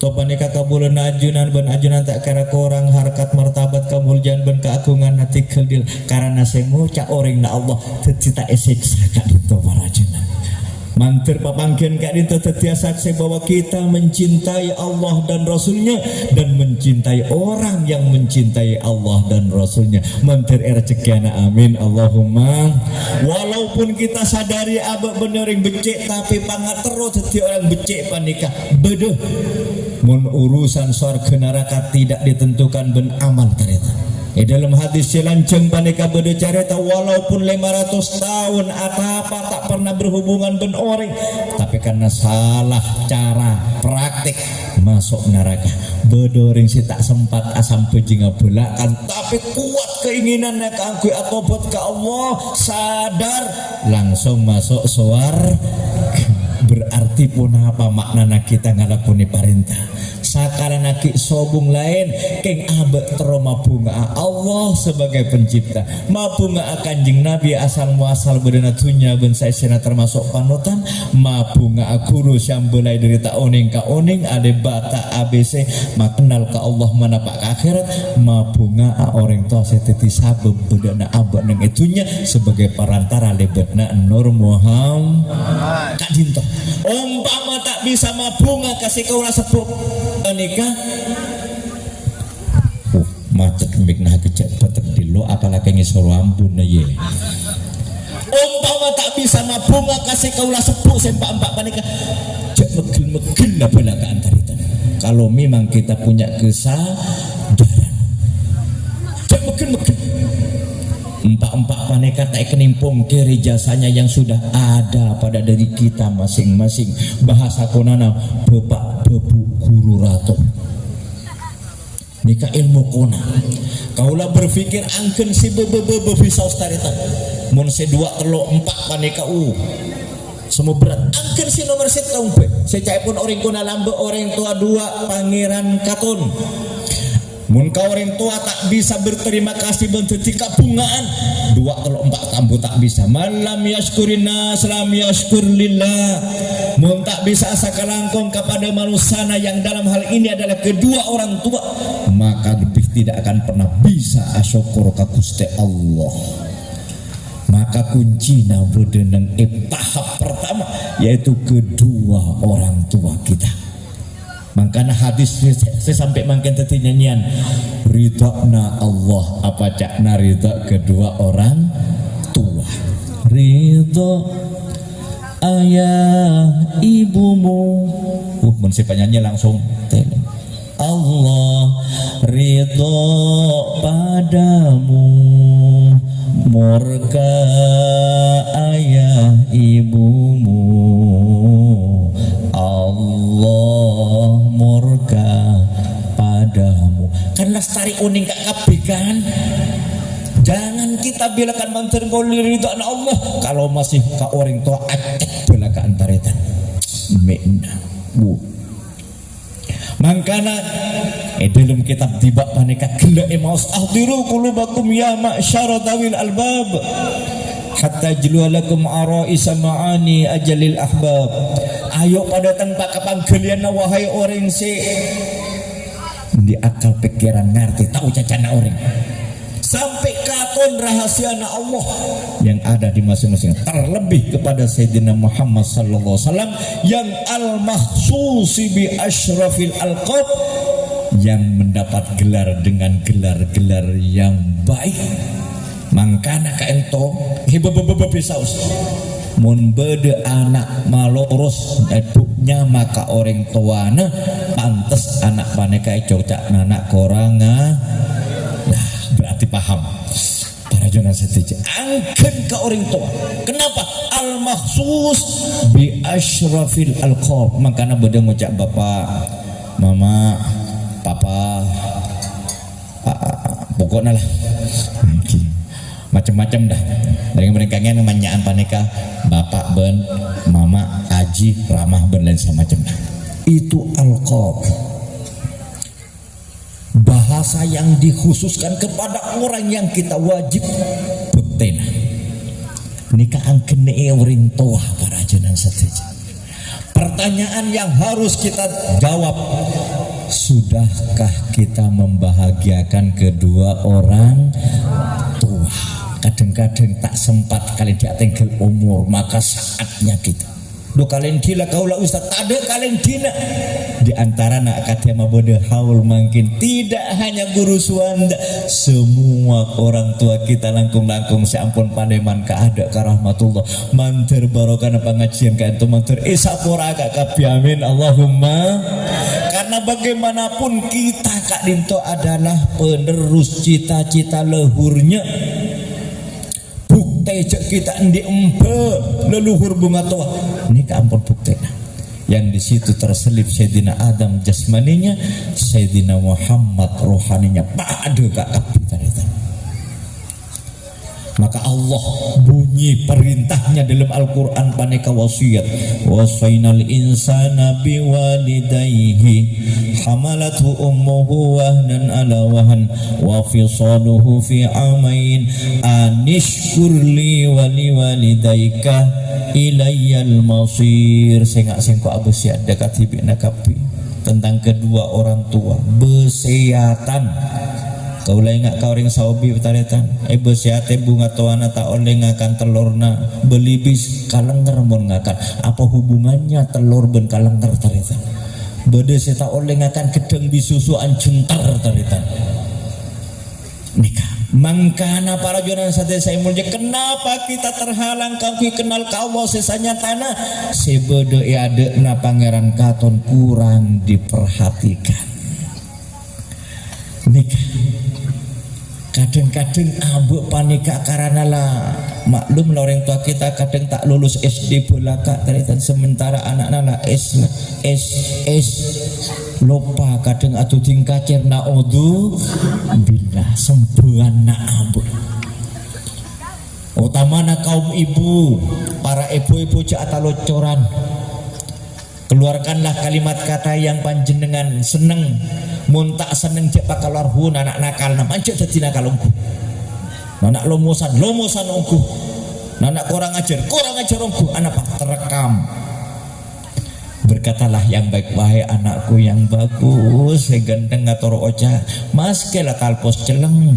Topanika kabulan ajunan ben ajunan tak kira korang harkat martabat kemuliaan ben keagungan hati kedil karena semu cak orang na Allah tetita siksa kak dinto para ajunan. Mantir papangken kak dinto tetia saksi bahwa kita mencintai Allah dan Rasulnya dan mencintai orang yang mencintai Allah dan Rasulnya. Mantir ercekiana amin Allahumma. Walaupun kita sadari abak bener yang becek tapi pangat terus tetia orang becek panika bedeh. Mun urusan surga neraka tidak ditentukan ben amal tarita. Dalam hadis lanceng paneka beda carita walaupun 500 tahun apa tak pernah berhubungan ben orang tapi karena salah cara praktik masuk neraka. Bedoring si tak sempat asam pejinga belakan tapi kuat keinginannya kangkui atau buat ke Allah sadar langsung masuk suar. Berarti pun apa maknana kita ngalakuni perintah sakala naki sobung lain keng abek teroma bunga Allah sebagai pencipta mabunga kanjing Nabi asal muasal berdana tunya ben saya termasuk panutan mabunga guru yang belai dari tak oning ka oning ade bata ABC makenal ka Allah mana pak akhirat mabunga orang tua seteti sabab berdana abek neng itunya sebagai perantara lebetna Nur Muhammad kak jinto umpama tak bisa mabunga kasih kau rasa nikah macet mik nah kecet batek di lo apalagi ngisor ampun na ye umpama tak bisa mabunga kasih kaulah sepuh sempak empat panika cek megel lah belakaan tarita. Kalau memang kita punya kesadaran cek megel empat panika tak kenimpung kiri jasanya yang sudah ada pada diri kita masing-masing. Bahasa konana bapak bebu guru ratu nika ilmu kona kaulah berpikir angken si bebe bisa ustarita mun si 2 3 4 panika semua berat angken si nomor 1 umpe secai pun orang kona lambe orang tua 2 pangeran katon mun kau orang tua tak bisa berterima kasih bentetika bungaan 2 3 4 tambu tak bisa malam yashkurina salam yashkur lillah mun tak bisa asa kalangkong kepada manusana yang dalam hal ini adalah kedua orang tua maka lebih tidak akan pernah bisa asyukur ka Gusti Allah. Maka kuncinya bedeneng tahap pertama yaitu kedua orang tua kita. Makanya hadis saya sampai makin tadi nyanyian ridhona Allah apa cakna ridho kedua orang tua ridho ayah ibumu mesti penyanyi langsung Allah ridho padamu murka ayah ibumu Allah murka padamu kan lestari uning kak kabeh kan. Jangan kita bilakan mantan boleh ridho Allah kalau masih ka orang tua acek belakan taretan mena bu mangkana dalam kitab tiba paneka gila emaus ahdiru qulubakum ya ma'syara dawil albab hatta jlualakum araisa ma'ani ajalil ahbab. Ayo pada tempat kapan kalian wahai orang si di akal pikiran ngerti tahu cacana orang sampai katon rahasia Allah yang ada di masing-masing, terlebih kepada Sayyidina Muhammad sallallahu alaihi wasallam yang al-mahsusi bi asyrafil alqab, yang mendapat gelar dengan gelar-gelar yang baik. Mangkana ka ento hibebebebesaus mun bede anak maloros eduknya maka orang tuana pantes anak paneka cocak anak koranga. Nah, berarti paham para jona setuju angken ke orang tua. Kenapa? Al mahsus bi asyrafil alqab. Makanya bede ngucap bapak, mama, papa, pokoknya lah macam-macam dah. Dari mereka yang namanya paneka bapak ben, mama, aji, ramah ben dan semacam dah. Itu alqab, bahasa yang dikhususkan kepada orang yang kita wajib bektena. Nikah angkene orang tua para jenang setuju. Pertanyaan yang harus kita jawab, sudahkah kita membahagiakan kedua orang tua? Kadang-kadang tak sempat kalian dia tinggal umur, maka saatnya kita do kalian gila kaulah ustaz ada kalian dina di antara nak akadema bodoh haul mungkin tidak hanya guru suanda, semua orang tua kita langkung-langkung seampun paneman keada karahmatullah mantir barokana pengajian ka entu mantir isapura agak kabiamin Allahumma. Karena bagaimanapun kita Kak Dinto adalah penerus cita-cita leluhurnya. Tejak kita di leluhur bunga tua ini keampun bukti yang di situ terselip Sayyidina Adam jasmaninya, Sayyidina Muhammad rohaninya pada keapitan. Maka Allah bunyi perintahnya dalam Al-Quran paneka wasiat wasainal insana biwalidayhi hamalathu ummuhu wahnan ala wahn wa fisaluhu fi amain anishkurli wali walidayka ilayyal masir. Sengak-sengko abesiat dekat hibina kapi tentang kedua orang tua besehatan. Kau lain ngak kau ring saubi betaretan besiate bunga tuana tak oleh ngakan telurna belibis kalengger mon ngakan apa hubungannya telur ben kalengger taretan bede tak oleh ngakan gedeng bisusuan jentar taretan nikah. Mangkana para jonan sate saya mulja kenapa kita terhalang kaki kenal kawo sesanya tanah sebede ade na pangeran katon kurang diperhatikan nikah. Kadang-kadang ambek panika karena lah maklum lah orang tua kita kadang tak lulus SD belaka taritan sementara anak-anak lah S lupa kadang atuh tingkacer naudzu billah sembuhan na ambek utamana kaum ibu para ibu-ibu cak locoran. Keluarkanlah kalimat kata yang panjenengan seneng mun tak seneng cek bakal larhun anak nakal nama cek dadi nakal ungku anak lomosan ungku anak kurang ajar ungku anak pak terekam. Berkatalah yang baik-baik anakku yang bagus seganteng ngator oca mas kela kalpos celeng.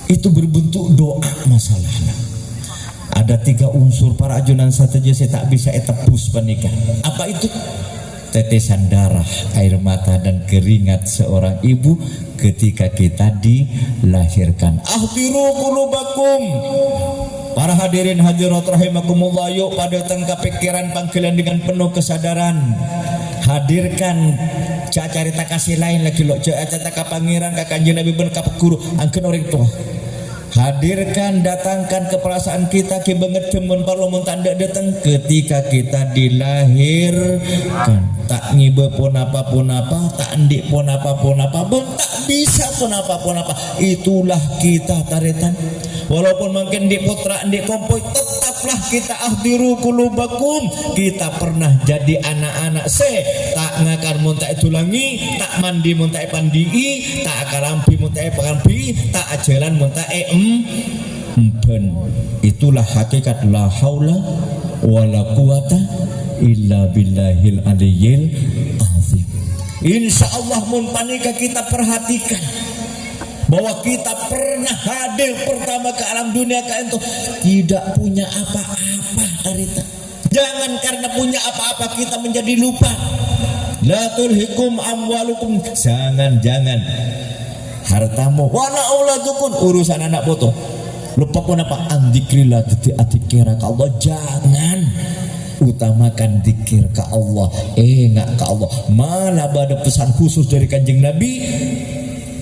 Itu berbentuk doa masalahnya. Ada 3 unsur para ajunan saja saya tak bisa tebus pernikahan. Apa itu? Tetesan darah, air mata dan keringat seorang ibu ketika kita dilahirkan. Ahdiru qulubakum. Para hadirin hadirat rahimakumullah, yuk pada tengah pikiran panggilan dengan penuh kesadaran. Hadirkan carita kasih lain lagi lo carita ka pangeran ka kanjeng Nabi ben ka guru angkeun orang tua. Hadirkan, datangkan ke perasaan kita ke banget temen parlomen tanda datang ketika kita dilahirkan. Tak ngibe pun apa, tak ndik pun apa, tak bisa pun apa. Itulah kita taretan. Walaupun mungkin di putra, di kompoi, tetaplah kita ahdiru qulubakum. Kita pernah jadi anak-anak tak ngakan muntai tulangi, tak mandi muntai pandii, tak akalampi muntai pengampi, tak ajalan muntai empen. Itulah hakikat la haula wala quwata illa billahil aliyyil azim. Insya Allah mun panika kita perhatikan bahwa kita pernah hadir pertama ke alam dunia itu tidak punya apa-apa harita. Jangan karena punya apa-apa kita menjadi lupa. La tulhikum amwalukum, jangan hartamu wala auladukum, urusan anak foto lupa pun apa andikrillah dadi adikira ka Allah. Jangan utamakan dikir ke Allah, enggak ke Allah. Malah ada pesan khusus dari Kanjeng Nabi,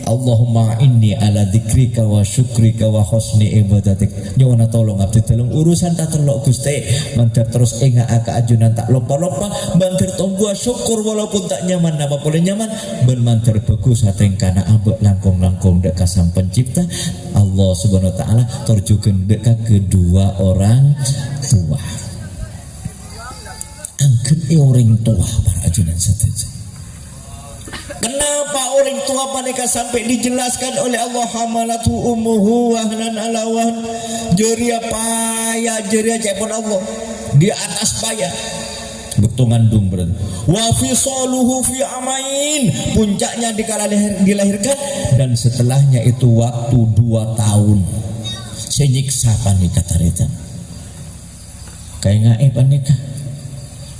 Allahumma inni ala dzikrika wa syukrika wa husni ibadatik. Nyuwun tolong abdi tolong urusan tak terlok Gusti. Mantar terus enggak aka ajunan tak lupa-lupa, mantar tunggu syukur walaupun tak nyaman apa boleh nyaman. Ben mantar bagus hateng kana abek langkung-langkung dek ka Sang Pencipta Allah Subhanahu wa taala terjukeun dek ka kedua orang tua. Angken orang tua para ajunan sedaya. Kenapa orang tua mereka sampai dijelaskan oleh Allah hamalatu ummuhu wahnan ala wahn, jeria payah jeria cepon Allah di atas payah betul ngandung berarti. Wa fisaluhu fi amain, puncaknya dikala dilahirkan dan setelahnya itu waktu 2 tahun. Senyiksa panika taritan. Kayak ngae panika.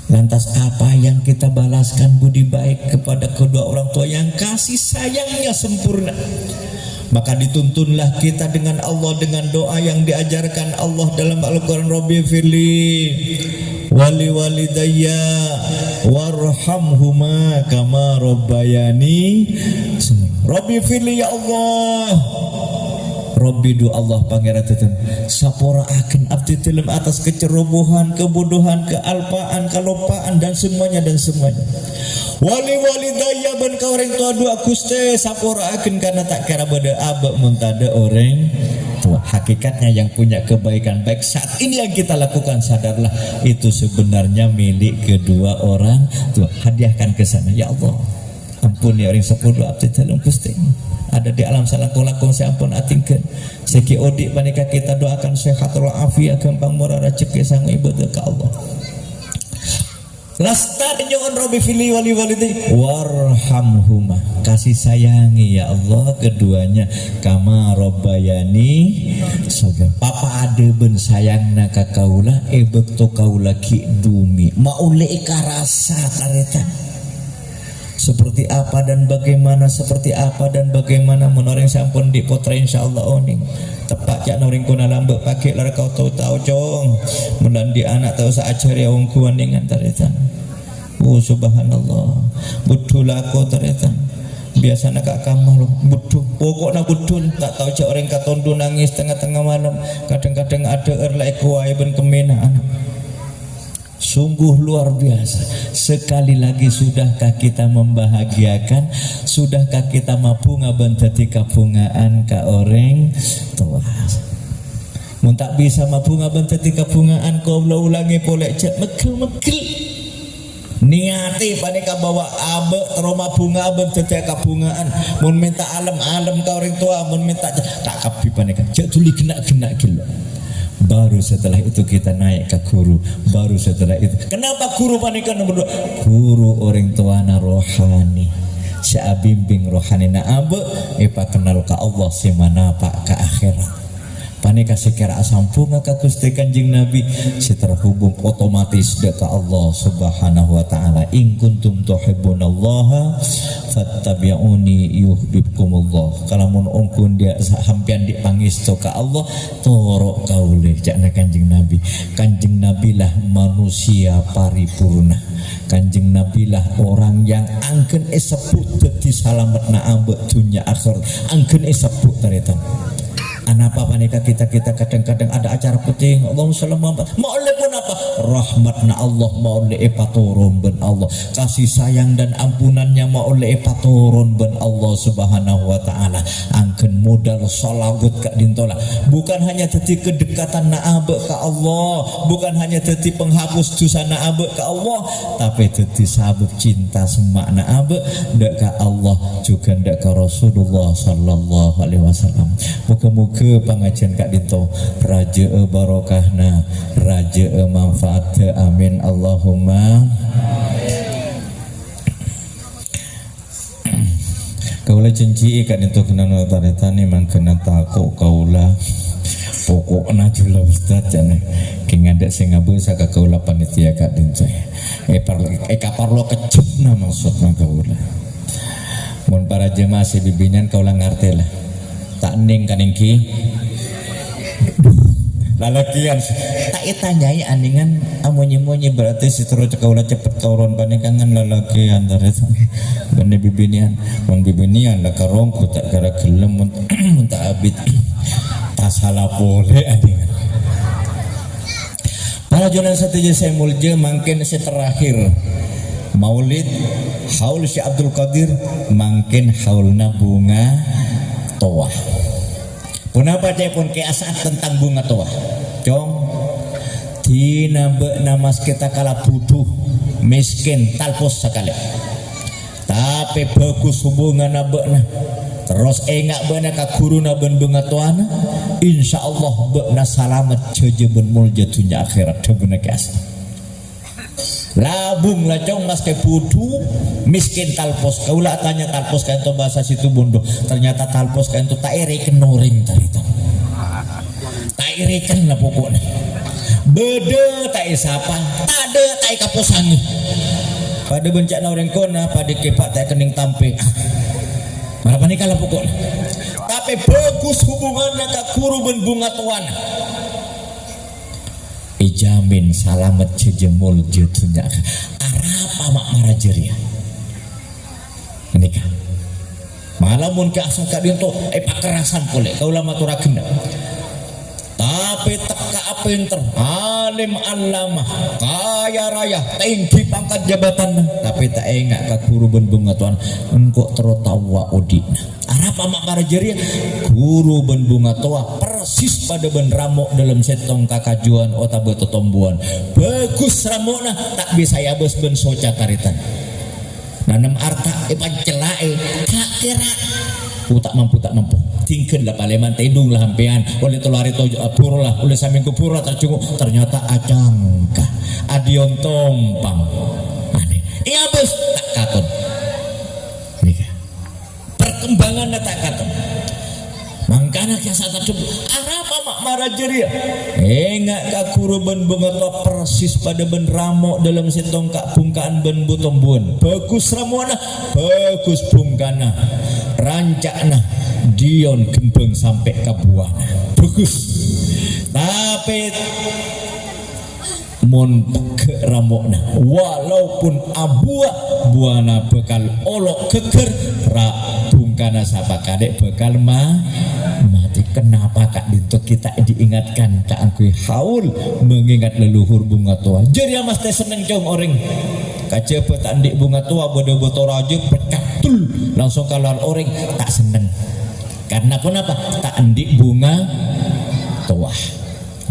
Lantas apa yang kita balaskan budi baik kepada kedua orang tua yang kasih sayangnya sempurna? Maka dituntunlah kita dengan Allah dengan doa yang diajarkan Allah dalam Al-Quran. Rabbi firli wali walidayya warhamhuma kama rabbayani. Rabbi firli ya Allah, Rabbi do Allah pangeran teten sapora akan abdi dalam atas kecerobohan, kebodohan, kealpaan, kelupaan dan semuanya. Wali walidayya ban ka orang tua dua Gusti sapora akan karena tak kira bada abek muntada orang tua. Hakikatnya yang punya kebaikan baik saat ini yang kita lakukan, sadarlah itu sebenarnya milik kedua orang tua. Hadiahkan ke sana ya Allah. Ampun ya orang sepuluh abdi dalam Gusti. Ada di alam salah kolakong saya ampun atingkan seki odik panika kita doakan sehatul afiat gampang murah rezeki sang ibu ke Allah. Lasta nyon Rabbi fili wali walidai warhamhuma, kasih sayangi ya Allah keduanya kama rabbayani saga. Papa ade ben sayangna ka kaula bekto kaula ki dumi maule ikarasa taretan. Seperti apa dan bagaimana menoreng sampun dipotra insyaallah oning tepat jak noring kuna lambek pakai lar kau tahu cong menandi anak tahu saajari wong kuaningan taretan. Subhanallah betul aku taretan biasanya kak kamal betul pokoknya betul tak tahu jak orang katondu nangis tengah-tengah malam kadang-kadang ada erlai kuai ben kemena anak. Sungguh luar biasa. Sekali lagi, sudahkah kita membahagiakan? Sudahkah kita mampu ngabantati kabungaan ka orang tua? Mun tak bisa mampu ngabantati kabungaan kau ulangi polek cek megel niati panika bawa abe teroma bunga bantati kabungaan. Mun minta alam ka orang tua, mun minta tak kapi panika cek tuli kena gila. Baru setelah itu kita naik ke guru. Baru setelah itu, kenapa guru panika nomor 2? Guru orang tua na rohani, saya bimbing rohani na abe epa kenal ka Allah si mana pak ke akhirat. Panika sekira asampunga ka Gusti Kanjeng Nabi si terhubung otomatis deka Allah Subhanahu wa taala. In kuntum tuhibbunallaha fattabi'uni yuhibbukumullah. Kalau mun ongkun dia sampean dipangisto ka Allah toro kaulih jakna Kanjeng Nabi. Kanjeng Nabi lah manusia paripurna. Kanjeng Nabi lah orang yang angken esebut dadi salametna ambek dunya akhirat. Angken esebut taretan. Anapa panika kita kadang-kadang ada acara penting Allahumma shalli Muhammad maulih pun apa rahmatna Allah maulih epaturun ben Allah kasih sayang dan ampunannya maulih epaturun ben Allah Subhanahu wa taala. Angken modal salawat kak dintola bukan hanya dadi kedekatan naabe ka Allah, bukan hanya dadi penghapus dosa naabe ka Allah, tapi dadi sabab cinta semak naabe ndak ka Allah juga ndak ka Rasulullah sallallahu alaihi wasallam. Muga-muga ke pengajian Kak Dinto raja barokahna, raja manfaat, amin Allahumma. Kaula janji kan itu kena taretane mangkena takok kaula pokok najula ustaz jane king ada sing ngabusa ka kaula panitia ka dincoy kaparlo kecupna maksudna kaula mun para jemaah sibibinyan kaula ngarti lah tak ning kaning ki lalakian tak itanyai aningan amunyi-munyi berarti si terus kaula cepet kauron panikangan lalakian taretan bane bibinian mun bibinian la karongku tak gara gelem mun tak abit tasala boleh aningan para jonan satya saya mulja mangkin si terakhir maulid haul si Abdul Qadir mangkin haulna bunga toah. Punapa dia pun keasaan tentang bunga toah. Cong tina namas kita kala butuh miskin talpos sekali. Tapi bagus hubungan abena. Terus engak bena ka guruna ben bunga toana. Insyaallah bena salamat jeje ben mulja dunya akhirat debena keasaan. Labung lacong mas ke budu miskin talpos kaula tanya talpos kan to bahasa situ bondo ternyata talpos kan to tak ereken noring taritan tak ereken lah pokoknya bede tak sapa tak ada tak kaposangi pada bencak noring kona pada kepak tak kening tampe marah panik lah pokoknya tapi bagus hubungannya ka guru ben bunga tuana ijamin salamet jejemul jutunya arapa mak marajeria menikah malamun ke asal kak dinto pakerasan pole kaulah maturaken tapi teka pinter alim alama kaya raya tinggi pangkat jabatan tapi tak engak ka guru ben bunga tuan engkau terotawa odina arapa mak marajeria guru ben bunga tua persis pada ben ramok dalam setong kakajuan otabe totombuan bagus ramokna tak bisa ya bos ben soca karitan nanam arta pancelae tak kira tak mampu tingken lah paleman tedung lah hampean oleh tolari to puro lah oleh saminggu puro tercunguk ternyata acangka adion tompang aneh iya bos tak katon nikah perkembangan tak katon mangkana kiasa tersebut arapa mak marajeria engak ka guru ben bunga tua persis pada ben ramok dalam sentong kak bungkaan ben butombuan bagus ramona bagus bungkana rancakna dion gembeng sampai ke buana bagus tapi mon ke ramokna walaupun abua buana bekal olok keker ra bungkana sapa kadek bekal mati kenapa kak dinto kita diingatkan kak angkui haul mengingat leluhur bunga tua jadi mas teh seneng cong orang kaca petandik bunga tua bodo-bodo raja pecatul langsung keluar orang tak seneng karena kenapa tak andik bunga tua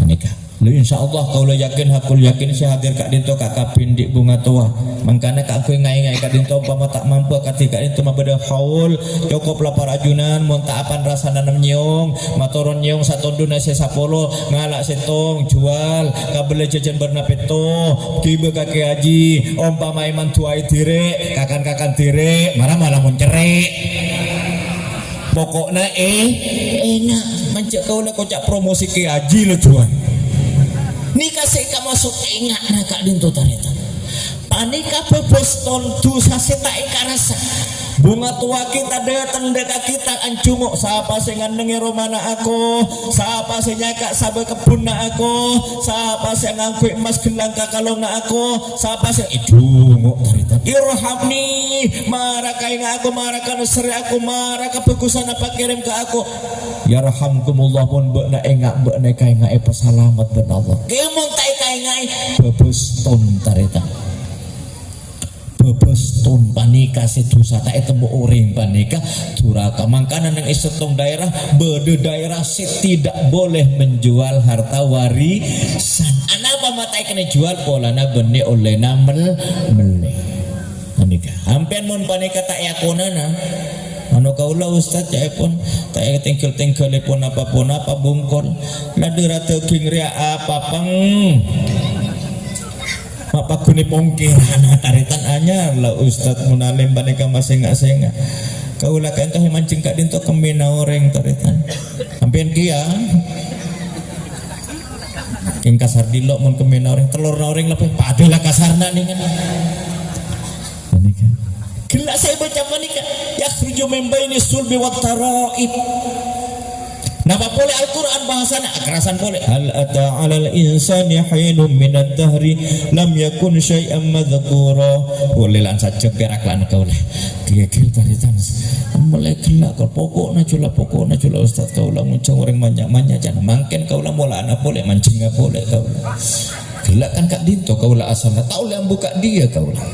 nikah lu insyaallah kalau yakin hakul yakin si hadir kak dinto kak kapin di bunga tua mangkana kak aku ngai-ngai kak dinto umpama tak mampu ketika itu mah beda haul cukup lapar ajunan mun tak apan rasana nyong matoron nyong satonduna se 10 ngalak setong jual kabel jajan berna peto kibe kaki haji umpama iman tuai dire kakan-kakan dire malah mun cerai pokoknya enak mencek kau lah kocak promosi ke haji lo tuan nikah seka masuk ingat nak kak dinto tareta panika bebos tontu saseta ikarasa bunga tua kita datang dekat kita ancunguk siapa sing ngendengi romana aku siapa sing nyakak sabe kebun na aku siapa sing ngangkui emas gelang kakalong na aku siapa sing idunguk tarita irhamni marakai ngaku marakan seri aku maraka bagusan apa kirim ke aku ya rahamkumullah pun bekna engak bekna kai ngai pesalamat ben Allah kemon tai kai ngai bebus ton tarita bebes ton panika sedusa tak temu orang panika duraka mangkana nang isetong daerah bede daerah tidak boleh menjual harta warisan anapa matai kena jual polana bene oleh namel mele panika hampian mun panika tak yakonana anu kaula ustaz ya pun tak tingkel-tingkel pun apapun apa bungkol ladera teuking ria apa pang apa kuni pongkiran taritan anyar lah ustaz munalim baneka masengak-sengak Kaulah kan kah mancing kak dinto kembena orang taretan. Sampean kia. King kasar dilok mun kembena orang telur orang lebih padalah kasarna nih kan. Ini kan. Gelak saya baca manika yakhruju min baini sulbi wat taraib. Napa boleh Al-Quran bahasanya kerasan boleh. Hal ata 'alal insani hinum minad dahri lam yakun syai'an madhkura. Boleh lan saja gerak lan kau lah. Kiai taritan. Mulai gelak kau pokokna cula ustaz kau lah muncung orang manja jangan mangken kau lah mola anak boleh mancing boleh kau lah. Gelak kan kak dinto kau lah asalnya tahu yang buka dia kau lah.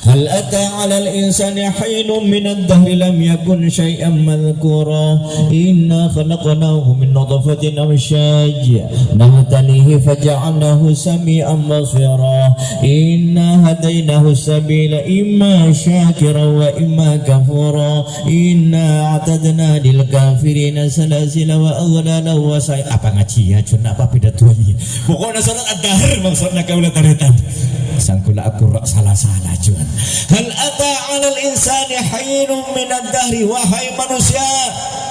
Hal ata 'alal insani hinun minad dahri lam yakun syai'an madhkura inna khalaqnahu min nutfatin amsyaj nabtalihi faja'alnahu sami'an basira inna hadainahu sabila imma syakira wa imma kafura inna a'tadna lil kafirina salasila wa aghlala wa sa'i apa ngaji ya cuna apa pidato ini pokoknya surat ad-dahr maksudnya kaulah taritan sangkula aku salah-salah cuman. Hal ata 'alal insani hinun minad dahri wahai manusia.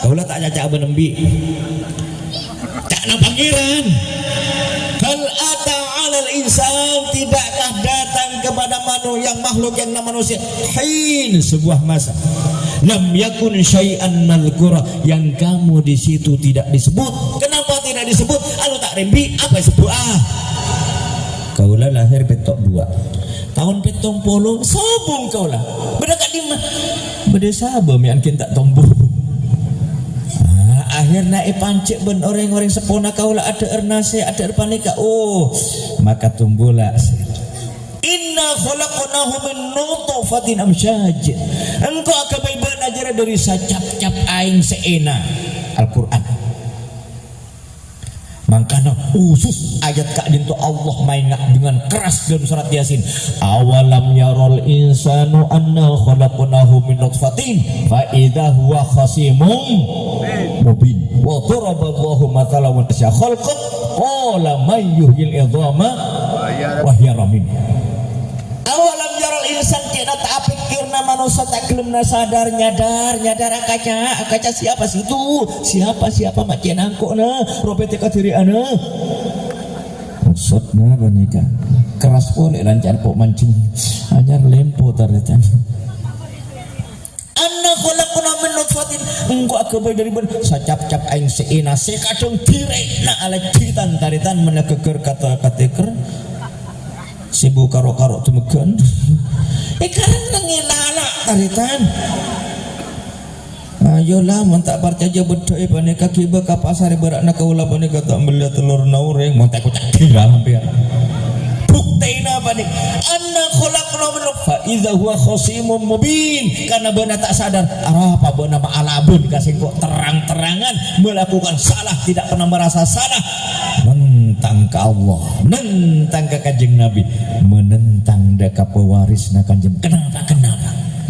Kaulah tak caca benembi. Cak na pangeran. Hal ata 'alal insan tidakkah datang kepada yang makhluk yang nama manusia hin sebuah masa lam yakun syai'an madhkura yang kamu di situ tidak disebut. Kenapa tidak disebut? Anu tak rembi apa sebut kaulah lahir petok 2 tahun petong polo sobong kaulah berdekat lima berde sabar miankin tak tombuh akhirnya pancik ben orang-orang sepona kaulah ada ernase ada erpanika maka tumbuhlah inna khalaqnahu min nutfatin amsyaj engkau akan belajar dari sacap-cap aing seena Al-Quran makanya khusus ayat kak dinto Allah mainak dengan keras dalam surat Yasin awalam yarol insanu anna khalaqnahu min nutfatin fa idza huwa khasimun mubin wa daraballahu mathalan wa tasya khalqa qala may yuhyil idhama wa hiya ramim awalam yarol insan tidak tak pikirna manusia tak kelemna sadar nyadar akaca siapa situ siapa makin angkokna robete kadiri ana maksudna banika keras boleh lancar pok mancing hanya lempo taretan anna khalaqna min nutfatin engko akabai dari ben sacap-cap aing seena sekadung direk na ala ditan taretan menekeker kata kateker sibuk karo-karo temegan karena ngelala taritan ayolah mentak percaya bedoi paneka kiba ka pasar berakna kaula paneka tak beli telur naureng mentak ku cak kira hampir buktina panik anna khalaqna min fa idza huwa khasimun mubin karena beuna tak sadar apa beuna ma'alabun kasih kok terang-terangan melakukan salah tidak pernah merasa salah menentang ke Allah menentang ke kanjeng Nabi menentang deka pewarisna kanjeng kenapa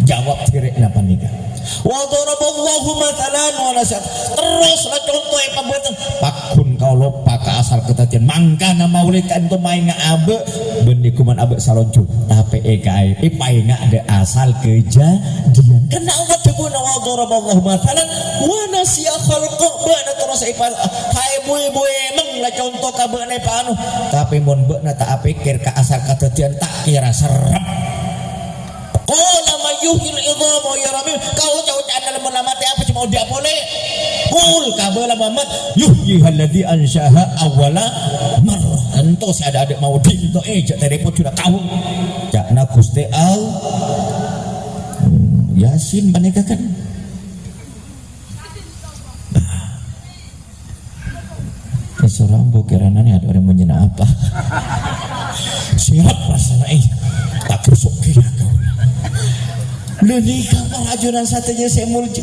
jawab direk napa nikah wa daraballahu mathalan wa nasab teruslah contoh pembuatan pakun kalau paka asal ketatian mangkana maulid kan tu main abe benikuman abe saloncu tapi ekai ipai ada asal kejadian kena Allah debuna wa daraballahu mathalan wa nasiya khalqa bana terus ipai hai bue emang lah contoh kabane panu tapi mun beuna tak pikir ka asal ketatian tak kira serep qala mayuhil idhama ya ramim kau ucap dalam melamati apa cuma dia boleh qul kabala mamat yuhyi alladhi ansyaha awwala marrah ento si ada mau dinto jak telepon sudah kau jakna Gusti Al Yasin maneka kan seorang bokeranane ada orang menyena apa siap rasanya tak rusuk kira kau lenika pelajaran satenya saya mulji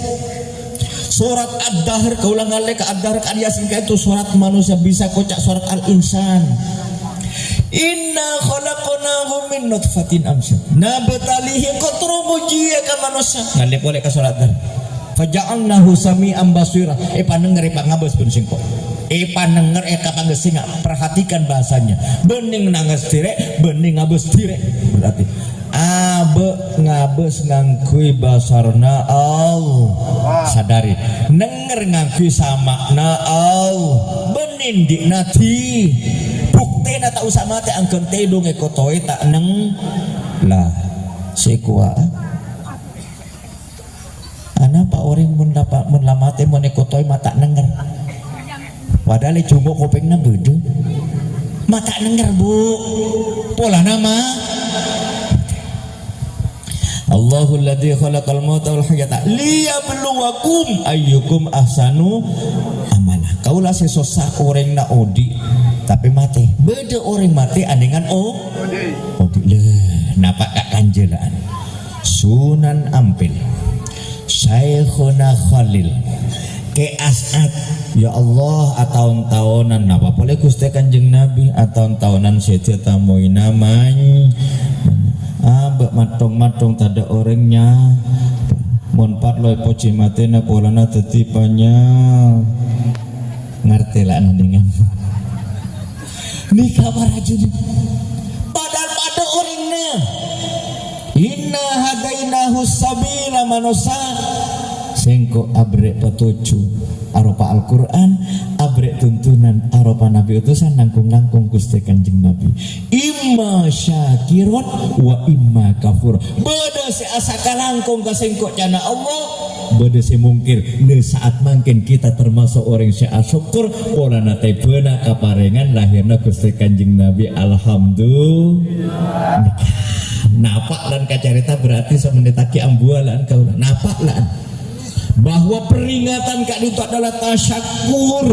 surat ad-dahr kaulah ngalek ad-dahr kan Yasin itu surat manusia bisa kocak surat al-insan inna khalaqnahu min nutfatin amsyaj nabtalihi qatru mujia ka manusia ngalek boleh ka surat ad-dahr faja'alnahu sami'an basira. Panenger pangabes pun singko. Panenger kapanggesinga, perhatikan bahasanya. Bening nanges direk, bening ngabes direk. Berarti abe ngabes ngangkui basarna Allah. Sadari nenger ngangkui sama na Allah. Bening di nati bukti na tak usah mati angken tedong ekotoi tak neng lah sekua ana pak orang mun dapat mun lamate mun ekotoi mata nenger padahal jumbo kopengna beudeung mata nenger bu pola nama Allahul ladzi khalaqal mauta wal hayata liyabluwakum ayyukum ahsanu amala. Kaulah sesosa orang na odi tapi mati. Beda orang mati andengan odi. Leh, napa kak kanjelaan. Sunan Ampel. Syekhuna Khalil. Ke As'ad. Ya Allah, tahun-tahunan napa boleh Gusti Kanjeng Nabi tahun-tahunan sedia tamoy namanya. Bak matong-matong tada orangnya mon parloy poci matena polana tetipanya ngerti lah dengan nikah barajun padahal pada orangnya inna hadainahu sabila manusa sengko abrek petuju aropa Al-Quran abrek tuntunan aropa Nabi utusan langkung-langkung Gusti Kanjeng Nabi imma syakiron wa imma kafur beda si asaka langkung kasengko cana Allah beda si mungkir ne saat mangkin kita termasuk orang si asyukur orana tebena kaparengan lahirna Gusti Kanjeng Nabi alhamdulillah napak lan kacarita berarti semenitaki ambualan kau napak lan bahwa peringatan kak itu adalah tasyakur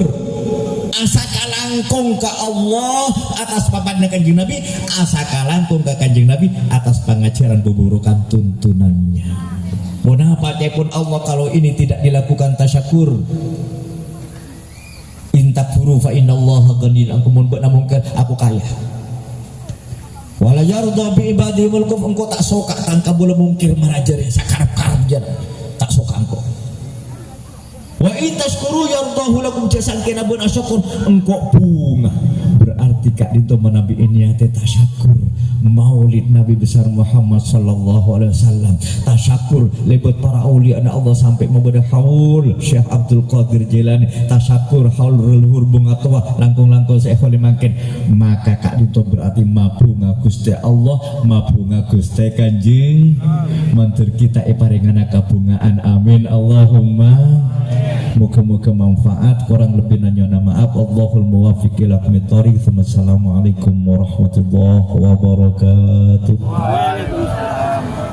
asa kalangkung ke Allah atas papan Kanjeng Nabi asa kalangkung ke Kanjeng Nabi atas pengajaran buburukan tuntunannya. Kenapa pun Allah kalau ini tidak dilakukan tasyakur intakfuru fa innallaha ghaniyun ankum mungkin aku kaya wala yarda bi ibadihi mulkum engkau tak soka tangka boleh mungkir marajari sakarap-karap jana tak soka engkau wa intashkuru yardahu lakum jasan kena bun asyukur engkau bunga berarti kak dito menabi ini ate tasyakur maulid Nabi besar Muhammad sallallahu alaihi wasallam tasyakur lebet para aulia Allah sampai membedah haul Syekh Abdul Qadir Jilani tasyakur haul leluhur bunga tua langkung-langkung seekor mangkin maka kak dito berarti mabunga Gusti Allah mabunga Gusti Kanjeng mantur kita paringana kabungaan amin Allahumma moga-moga manfaat kurang lebih nanya maaf Allahul muwaffiq ila aqwamit thoriq. Assalamualaikum warahmatullahi wabarakatuh.